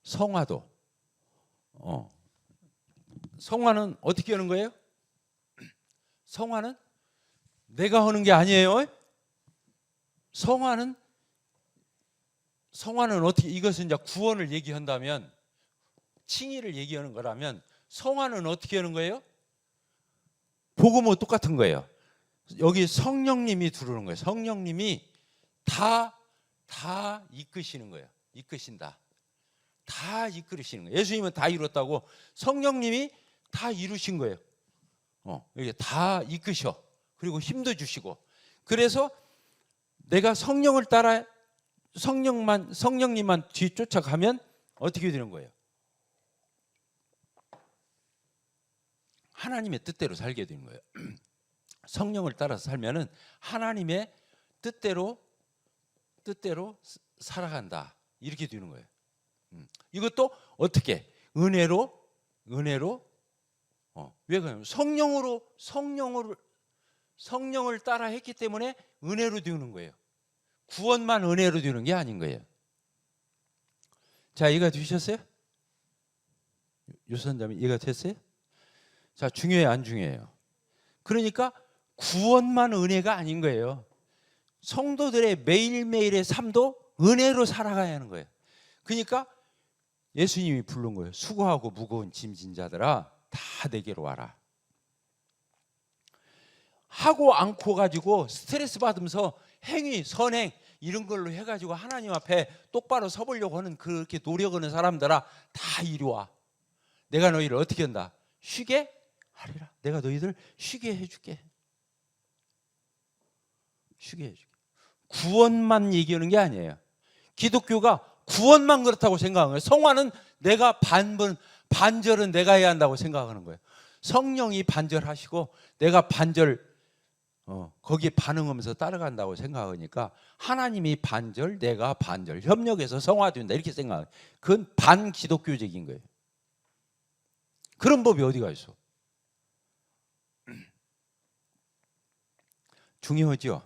성화도. 성화는 어떻게 하는 거예요? 성화는 내가 하는 게 아니에요. 성화는 어떻게, 이것은 이제 구원을 얘기한다면, 칭의를 얘기하는 거라면, 성화는 어떻게 하는 거예요? 복음은 똑같은 거예요. 여기 성령님이 들어오는 거예요. 성령님이 다 이끄시는 거예요. 이끄신다. 다 이끌으시는 거예요. 예수님은 다 이뤘다고, 성령님이 다 이루신 거예요. 이게 다 이끄셔. 그리고 힘도 주시고. 그래서 내가 성령을 따라 성령님만 뒤쫓아가면 어떻게 되는 거예요? 하나님의 뜻대로 살게 되는 거예요. 성령을 따라서 살면은 하나님의 뜻대로 살아간다. 이렇게 되는 거예요. 이것도 어떻게? 은혜로. 왜 그러냐면 성령을 따라 했기 때문에 은혜로 되는 거예요. 구원만 은혜로 되는 게 아닌 거예요. 자, 이해가 되셨어요? 유선자님 이해가 됐어요? 자, 중요해요, 안 중요해요? 그러니까 구원만 은혜가 아닌 거예요. 성도들의 매일매일의 삶도 은혜로 살아가야 하는 거예요. 그러니까 예수님이 부른 거예요. 수고하고 무거운 짐진 자들아 다 내게로 와라. 하고 않고 가지고 스트레스 받으면서 행위, 선행 이런 걸로 해가지고 하나님 앞에 똑바로 서보려고 하는, 그렇게 노력하는 사람들아 다 이리 와. 내가 너희를 어떻게 한다? 쉬게 하리라. 내가 너희들 쉬게 해줄게. 쉬게 해줄게. 구원만 얘기하는 게 아니에요. 기독교가 구원만 그렇다고 생각하는 거예요. 성화는 내가 반절은 내가 해야 한다고 생각하는 거예요. 성령이 반절하시고 내가 반절 거기에 반응하면서 따라간다고 생각하니까 하나님이 반절, 내가 반절 협력해서 성화된다 이렇게 생각해요. 그건 반기독교적인 거예요. 그런 법이 어디가 있어? 중요하죠.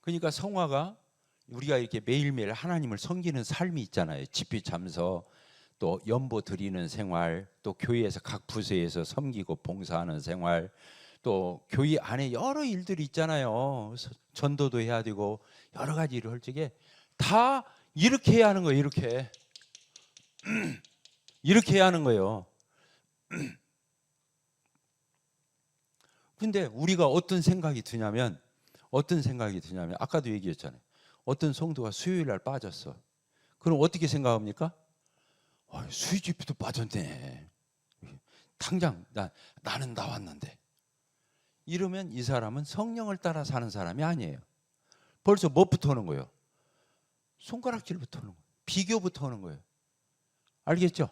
그러니까 성화가 우리가 이렇게 매일매일 하나님을 섬기는 삶이 있잖아요. 집회 참석, 또 연보 드리는 생활, 또 교회에서 각 부서에서 섬기고 봉사하는 생활, 또 교회 안에 여러 일들이 있잖아요. 전도도 해야 되고 여러 가지 일을 할 적에 다 이렇게 해야 하는 거예요. 이렇게 해야 하는 거예요. 근데 우리가 어떤 생각이 드냐면 아까도 얘기했잖아요. 어떤 성도가 수요일 날 빠졌어. 그럼 어떻게 생각합니까? 수요 집회도 빠졌네. 당장 나는 나왔는데. 이러면 이 사람은 성령을 따라 사는 사람이 아니에요. 벌써 뭐부터 오는 거예요? 손가락질부터 오는 거예요. 비교부터 오는 거예요. 알겠죠?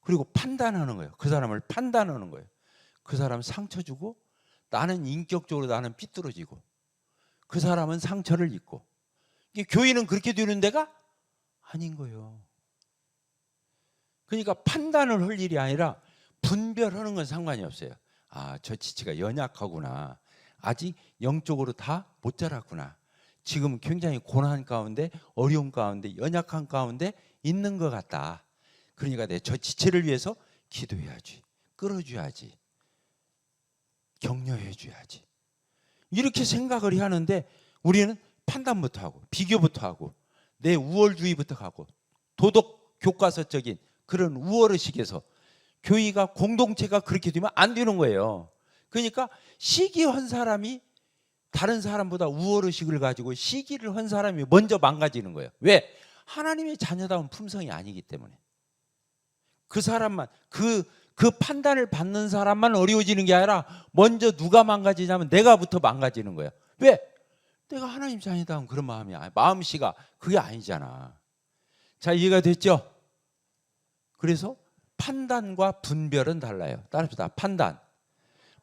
그리고 판단하는 거예요. 그 사람을 판단하는 거예요. 그 사람 상처 주고 나는 인격적으로 나는 삐뚤어지고 그 사람은 상처를 입고. 이게 교회는 그렇게 되는 데가 아닌 거예요. 그러니까 판단을 할 일이 아니라 분별하는 건 상관이 없어요. 저 지체가 연약하구나. 아직 영적으로 다 못 자랐구나. 지금 굉장히 고난 가운데, 어려움 가운데, 연약한 가운데 있는 것 같다. 그러니까 저 지체를 위해서 기도해야지, 끌어줘야지, 격려해줘야지, 이렇게 생각을 하는데 우리는 판단부터 하고 비교부터 하고 내 우월주의부터 가고 도덕 교과서적인 그런 우월의식에서 교회가 공동체가 그렇게 되면 안 되는 거예요. 그러니까 시기한 사람이 다른 사람보다 우월의식을 가지고 시기를 한 사람이 먼저 망가지는 거예요. 왜? 하나님의 자녀다운 품성이 아니기 때문에. 그 사람만 그 판단을 받는 사람만 어려워지는 게 아니라 먼저 누가 망가지냐면 내가부터 망가지는 거예요. 왜? 내가 하나님 자녀다운 그런 마음씨가 그게 아니잖아. 자, 이해가 됐죠? 그래서 판단과 분별은 달라요. 따라합시다.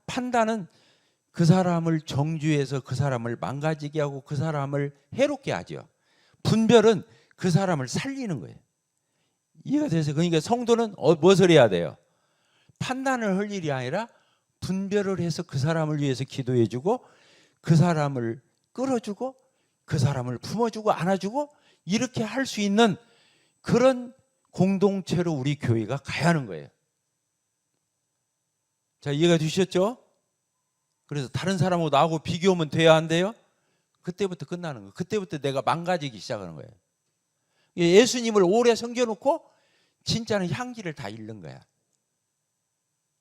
판단은 그 사람을 정죄해서 그 사람을 망가지게 하고 그 사람을 해롭게 하죠. 분별은 그 사람을 살리는 거예요. 이해가 되세요? 그러니까 성도는 무엇을 해야 돼요? 판단을 할 일이 아니라 분별을 해서 그 사람을 위해서 기도해주고 그 사람을 끌어주고 그 사람을 품어주고 안아주고 이렇게 할 수 있는 그런 공동체로 우리 교회가 가야 하는 거예요. 자, 이해가 되셨죠? 그래서 다른 사람하고 나하고 비교하면 돼야 한대요. 그때부터 끝나는 거예요. 그때부터 내가 망가지기 시작하는 거예요. 예수님을 오래 섬겨놓고 진짜는 향기를 다 잃는 거야.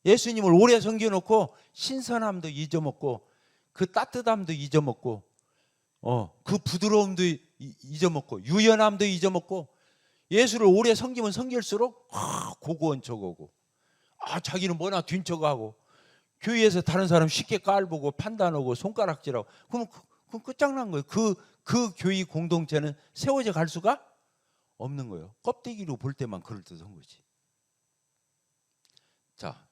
예수님을 오래 섬겨놓고 신선함도 잊어먹고 그 따뜻함도 잊어먹고 그 부드러움도 잊어먹고 유연함도 잊어먹고 예수를 오래 섬기면 섬길수록 고고한 척하고 자기는 뭐나 뒷 척하고 교회에서 다른 사람 쉽게 깔보고 판단하고 손가락질하고 그럼 끝장난 거예요. 그 교회 공동체는 세워져 갈 수가 없는 거예요. 껍데기로 볼 때만 그럴듯한 거지. 자,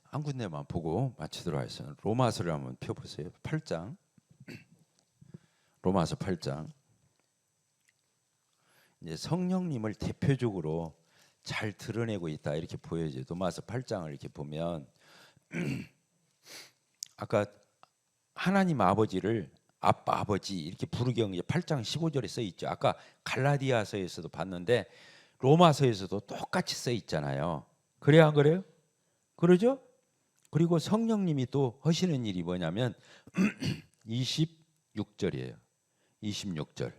한 군데만 보고 마치도록 하겠습니다. 로마서를 한번 펴보세요. 8장. 로마서 8장. 이제 성령님을 대표적으로 잘 드러내고 있다 이렇게 보여져요. 로마서 8장을 이렇게 보면 아까 하나님 아버지를 아빠 아버지 이렇게 부르경 8장 15절에 써 있죠. 아까 갈라디아서에서도 봤는데 로마서에서도 똑같이 써 있잖아요. 그래요, 안 그래요? 그러죠? 그리고 성령님이 또 하시는 일이 뭐냐면 26절이에요. 26절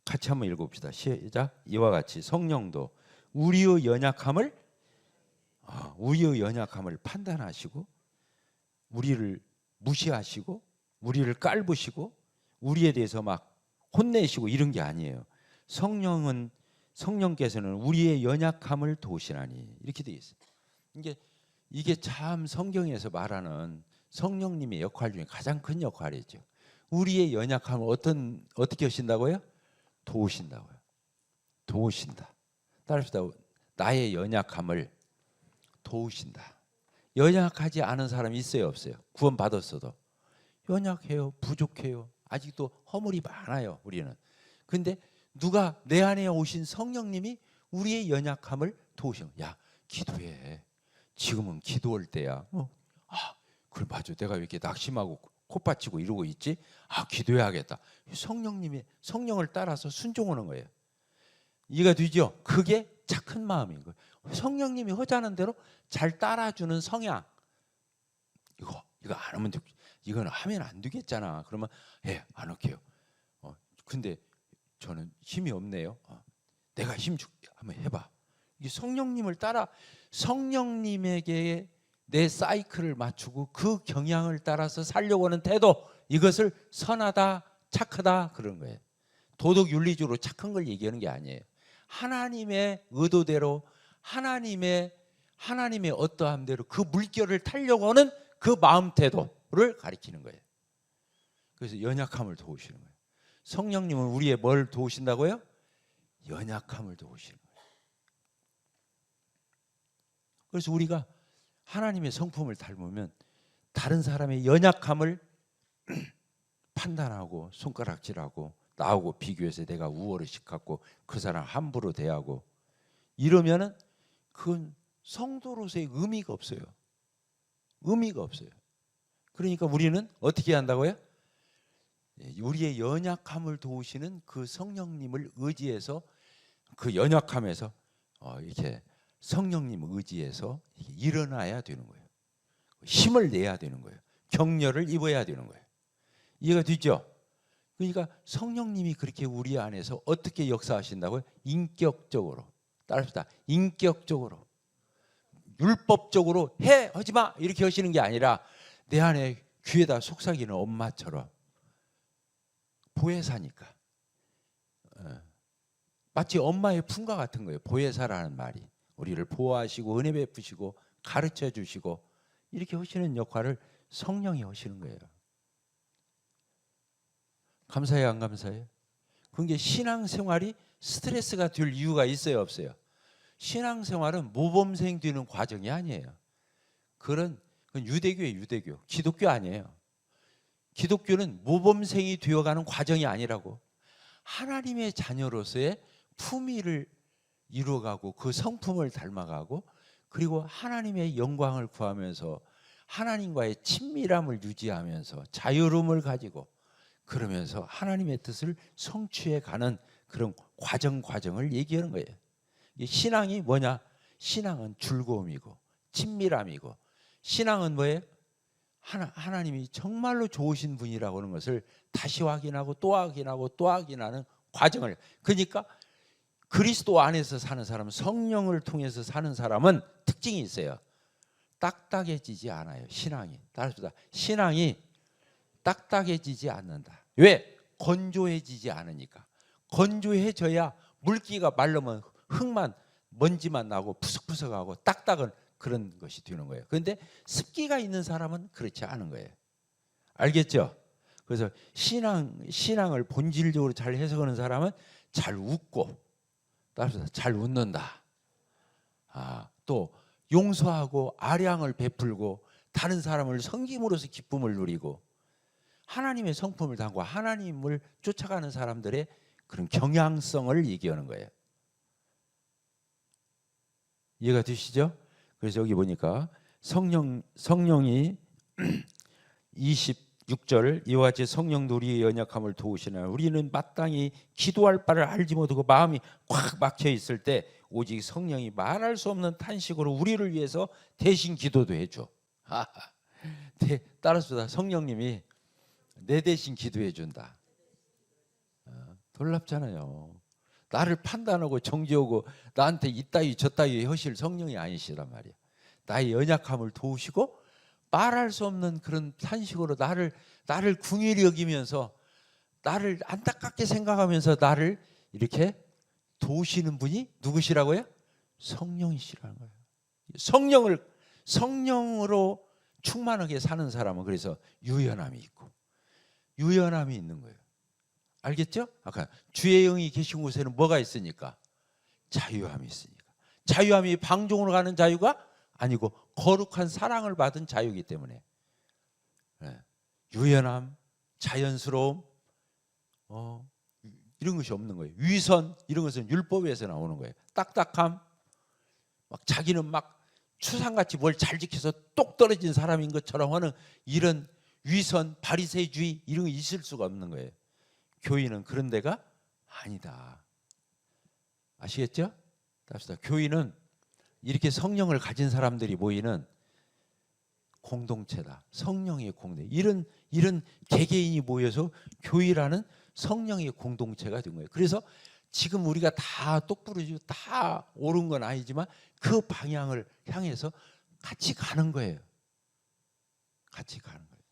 같이 한번 읽어봅시다. 시작. 이와 같이 성령도 우리의 연약함을 판단하시고 우리를 무시하시고 우리를 깔보시고 우리에 대해서 막 혼내시고 이런 게 아니에요. 성령께서는 우리의 연약함을 도우시나니 이렇게 되어 있어요. 이게 참 성경에서 말하는 성령님의 역할 중에 가장 큰 역할이죠. 우리의 연약함을 어떻게 하신다고요? 도우신다고요. 도우신다. 따라합시다. 나의 연약함을 도우신다. 연약하지 않은 사람이 있어요, 없어요? 구원 받았어도 연약해요, 부족해요. 아직도 허물이 많아요, 우리는. 근데 누가 내 안에 오신 성령님이 우리의 연약함을 도우셔. 야, 기도해. 지금은 기도할 때야. 그래 맞아. 내가 왜 이렇게 낙심하고 콧받치고 이러고 있지? 기도해야겠다. 성령을 따라서 순종하는 거예요. 이해가 되죠? 그게 착한 마음인 거예요. 성령님이 하자는 대로 잘 따라주는 성향. 이거 안 하면 이건 하면 안 되겠잖아. 그러면 안 할게요. 근데 저는 힘이 없네요. 내가 힘 줄게. 한번 해봐. 이게 성령님을 따라 성령님에게 내 사이클을 맞추고 그 경향을 따라서 살려고 하는 태도, 이것을 선하다, 착하다 그런 거예요. 도덕 윤리적으로 착한 걸 얘기하는 게 아니에요. 하나님의 의도대로 하나님의 어떠함대로 그 물결을 타려고 하는 그 마음 태도를 가리키는 거예요. 그래서 연약함을 도우시는 거예요. 성령님은 우리의 뭘 도우신다고요? 연약함을 도우시는 거예요. 그래서 우리가 하나님의 성품을 닮으면 다른 사람의 연약함을 판단하고 손가락질하고 나하고 비교해서 내가 우월의식 갖고 그 사람 함부로 대하고 이러면은 그건 성도로서의 의미가 없어요. 의미가 없어요. 그러니까 우리는 어떻게 한다고요? 우리의 연약함을 도우시는 그 성령님을 의지해서 그 연약함에서 이렇게 성령님 의지해서 일어나야 되는 거예요. 힘을 내야 되는 거예요. 격려를 입어야 되는 거예요. 이해가 되죠? 그러니까 성령님이 그렇게 우리 안에서 어떻게 역사하신다고요? 인격적으로. 따라합시다. 인격적으로. 율법적으로 하지 마 이렇게 하시는 게 아니라 내 안에 귀에다 속삭이는 엄마처럼 보혜사니까. 마치 엄마의 품과 같은 거예요. 보혜사라는 말이. 우리를 보호하시고 은혜 베푸시고 가르쳐 주시고 이렇게 하시는 역할을 성령이 하시는 거예요. 감사해요, 안 감사해요? 그게 신앙생활이 스트레스가 될 이유가 있어요, 없어요? 신앙생활은 모범생 되는 과정이 아니에요. 그건 유대교예요, 유대교. 기독교 아니에요. 기독교는 모범생이 되어가는 과정이 아니라고. 하나님의 자녀로서의 품위를 이루어가고 그 성품을 닮아가고 그리고 하나님의 영광을 구하면서 하나님과의 친밀함을 유지하면서 자유로움을 가지고 그러면서 하나님의 뜻을 성취해 가는 그런 과정을 얘기하는 거예요. 신앙이 뭐냐? 신앙은 즐거움이고 친밀함이고 신앙은 뭐예요? 하나님이 정말로 좋으신 분이라고 하는 것을 다시 확인하고 또 확인하고 또 확인하는 과정을. 그러니까 그리스도 안에서 사는 사람, 성령을 통해서 사는 사람은 특징이 있어요. 딱딱해지지 않아요. 신앙이. 따라합시다. 신앙이 딱딱해지지 않는다. 왜? 건조해지지 않으니까. 건조해져야 물기가 마르면 흙만 먼지만 나고 푸석푸석하고 딱딱은 그런 것이 되는 거예요. 그런데 습기가 있는 사람은 그렇지 않은 거예요. 알겠죠? 그래서 신앙을 본질적으로 잘 해석하는 사람은 잘 웃고 따라서 잘 웃는다. 또 용서하고 아량을 베풀고 다른 사람을 섬김으로써 기쁨을 누리고 하나님의 성품을 담고 하나님을 쫓아가는 사람들의 그런 경향성을 얘기하는 거예요. 이해가 되시죠? 그래서 여기 보니까 성령이 26절 이와 같이 성령도 우리의 연약함을 도우시나 우리는 마땅히 기도할 바를 알지 못하고 마음이 꽉 막혀 있을 때 오직 성령이 말할 수 없는 탄식으로 우리를 위해서 대신 기도도 해줘. 따라서 성령님이 내 대신 기도해 준다. 놀랍잖아요. 나를 판단하고 정죄하고 나한테 이따위 저따위 하실 성령이 아니시란 말이야. 나의 연약함을 도우시고 말할 수 없는 그런 탄식으로 나를 긍휼히 여기면서 나를 안타깝게 생각하면서 나를 이렇게 도우시는 분이 누구시라고요? 성령이시라는 거예요. 성령으로 충만하게 사는 사람은 그래서 유연함이 있고 유연함이 있는 거예요. 알겠죠? 아까 주의 영이 계신 곳에는 뭐가 있으니까? 자유함이 있으니까. 자유함이 방종으로 가는 자유가 아니고 거룩한 사랑을 받은 자유이기 때문에 유연함, 자연스러움 이런 것이 없는 거예요. 위선 이런 것은 율법에서 나오는 거예요. 딱딱함, 막 자기는 막 추상같이 뭘 잘 지켜서 똑 떨어진 사람인 것처럼 하는 이런 위선, 바리새주의 이런 거 있을 수가 없는 거예요. 교회는 그런 데가 아니다. 아시겠죠? 답시다. 교회는 이렇게 성령을 가진 사람들이 모이는 공동체다. 성령의 공동체. 이런 개개인이 모여서 교회라는 성령의 공동체가 된 거예요. 그래서 지금 우리가 다 똑부러지고 다 옳은 건 아니지만 그 방향을 향해서 같이 가는 거예요. 같이 가는 거예요.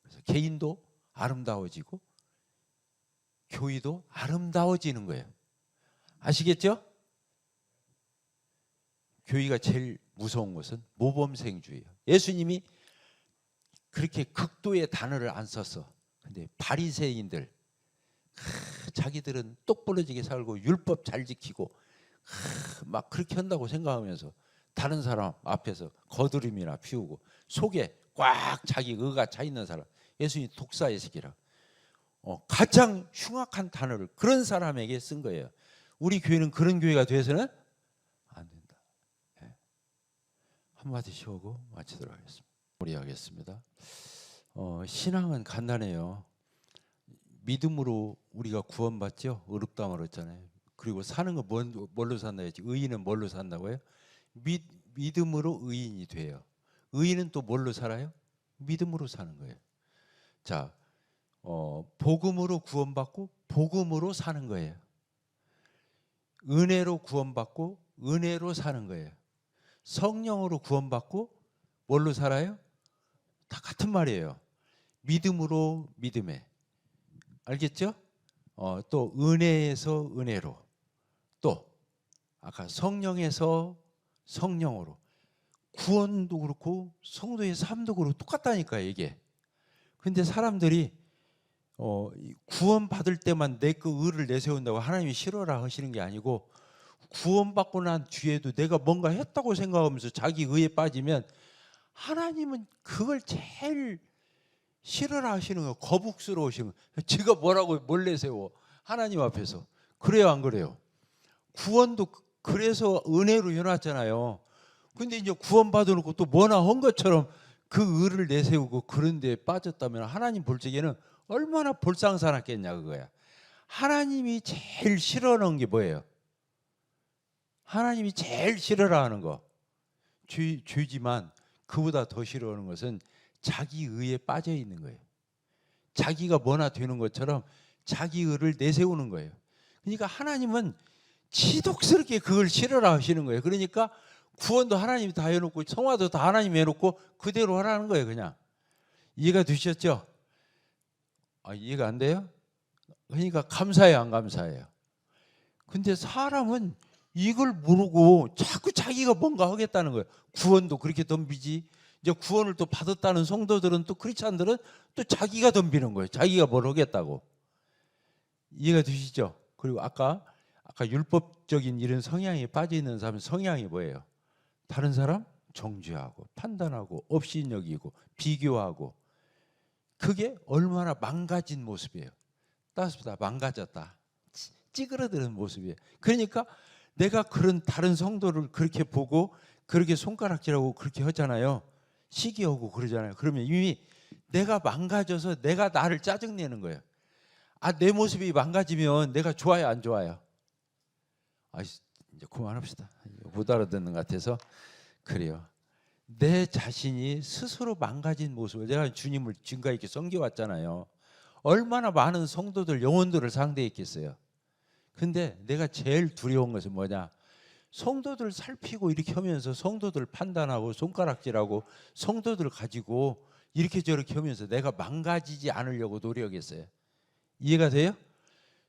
그래서 개인도 아름다워지고 교회도 아름다워지는 거예요. 아시겠죠? 교회가 제일 무서운 것은 모범생주의예요. 예수님이 그렇게 극도의 단어를 안 썼어. 근데 바리새인들 자기들은 똑부러지게 살고 율법 잘 지키고 막 그렇게 한다고 생각하면서 다른 사람 앞에서 거드름이나 피우고 속에 꽉 자기 의가 차 있는 사람 예수님이 독사의 새끼라. 가장 흉악한 단어를 그런 사람에게 쓴 거예요. 우리 교회는 그런 교회가 돼서는 안 된다. 예. 한마디 쉬고 마치도록 하겠습니다. 우리 하겠습니다. 신앙은 간단해요. 믿음으로 우리가 구원받죠. 어렵다 말했잖아요. 그리고 사는 거 뭘로 산다 했지? 의인은 뭘로 산다고요? 믿음으로 의인이 돼요. 의인은 또 뭘로 살아요? 믿음으로 사는 거예요. 자, 복음으로 구원받고 복음으로 사는 거예요. 은혜로 구원받고 은혜로 사는 거예요. 성령으로 구원받고 뭘로 살아요? 다 같은 말이에요. 믿음으로 믿음에. 알겠죠? 또 은혜에서 은혜로, 또 아까 성령에서 성령으로. 구원도 그렇고 성도의 삶도 그렇고 똑같다니까 이게. 근데 사람들이 구원 받을 때만 내 그 의를 내세운다고 하나님이 싫어라 하시는 게 아니고, 구원받고 난 뒤에도 내가 뭔가 했다고 생각하면서 자기 의에 빠지면 하나님은 그걸 제일 싫어라 하시는 거예요. 거북스러우시는 거예요. 제가 뭐라고 뭘 내세워 하나님 앞에서. 그래요 안 그래요? 구원도 그래서 은혜로 해놨잖아요. 근데 이제 구원 받아놓고 또 뭐나 한 것처럼 그 의를 내세우고 그런 데에 빠졌다면 하나님 볼 적에는 얼마나 볼상사납겠냐 그거야. 하나님이 제일 싫어하는 게 뭐예요? 하나님이 제일 싫어라 하는 거 죄지만, 그보다 더 싫어하는 것은 자기 의에 빠져 있는 거예요. 자기가 뭐나 되는 것처럼 자기 의를 내세우는 거예요. 그러니까 하나님은 지독스럽게 그걸 싫어라 하시는 거예요. 그러니까 구원도 하나님이 다 해놓고 성화도 다 하나님이 해놓고 그대로 하라는 거예요. 그냥. 이해가 되셨죠? 이해가 안 돼요? 그러니까 감사해요 안 감사해요? 근데 사람은 이걸 모르고 자꾸 자기가 뭔가 하겠다는 거예요. 구원도 그렇게 덤비지. 이제 구원을 또 받았다는 성도들은, 또 크리스찬들은 또 자기가 덤비는 거예요. 자기가 뭘 하겠다고. 이해가 되시죠? 그리고 아까 율법적인 이런 성향에 빠져 있는 사람은 성향이 뭐예요? 다른 사람 정죄하고 판단하고 업신여기고 비교하고. 그게 얼마나 망가진 모습이에요. 따뜻하다 망가졌다 찌그러드는 모습이에요. 그러니까 내가 그런 다른 성도를 그렇게 보고 그렇게 손가락질하고 그렇게 하잖아요. 시기하고 그러잖아요. 그러면 이미 내가 망가져서 내가 나를 짜증내는 거예요. 내 모습이 망가지면 내가 좋아요 안 좋아요? 이제 그만합시다. 못 알아듣는 것 같아서 그래요. 내 자신이 스스로 망가진 모습을, 내가 주님을 지금까지 이렇게 섬겨왔잖아요. 얼마나 많은 성도들 영혼들을 상대했겠어요. 근데 내가 제일 두려운 것은 뭐냐? 성도들 살피고 이렇게 하면서 성도들 판단하고 손가락질하고 성도들 가지고 이렇게 저렇게 하면서 내가 망가지지 않으려고 노력했어요. 이해가 돼요?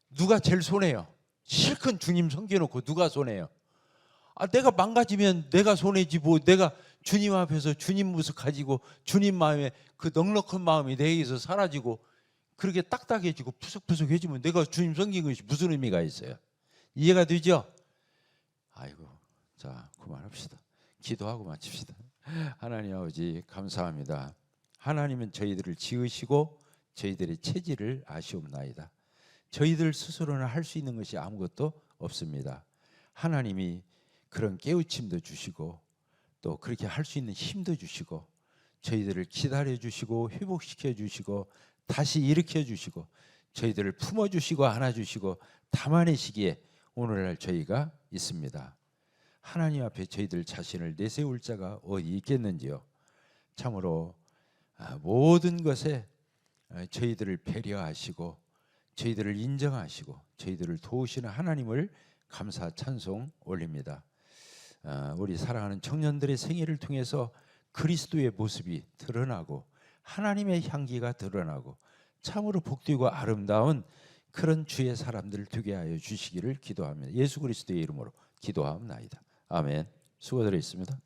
누가 제일 손해요? 실컷 주님 섬겨놓고 누가 손해요? 내가 망가지면 내가 손해지 뭐. 내가 주님 앞에서 주님 모습 가지고 주님 마음에 그 넉넉한 마음이 내게서 사라지고 그렇게 딱딱해지고 푸석푸석해지면 내가 주님 섬긴 것이 무슨 의미가 있어요? 이해가 되죠? 아이고, 자 그만합시다. 기도하고 마칩시다. 하나님 아버지 감사합니다. 하나님은 저희들을 지으시고 저희들의 체질을 아시옵나이다. 저희들 스스로는 할 수 있는 것이 아무것도 없습니다. 하나님이 그런 깨우침도 주시고 또 그렇게 할 수 있는 힘도 주시고 저희들을 기다려 주시고 회복시켜 주시고 다시 일으켜 주시고 저희들을 품어 주시고 안아 주시고 담아내시기에 오늘날 저희가 있습니다. 하나님 앞에 저희들 자신을 내세울 자가 어디 있겠는지요. 참으로 모든 것에 저희들을 배려하시고 저희들을 인정하시고 저희들을 도우시는 하나님을 감사 찬송 올립니다. 우리 사랑하는 청년들의 생애를 통해서 그리스도의 모습이 드러나고 하나님의 향기가 드러나고 참으로 복되고 아름다운 그런 주의 사람들 되게 하여 주시기를 기도합니다. 예수 그리스도의 이름으로 기도하옵나이다. 아멘. 수고드렸습니다.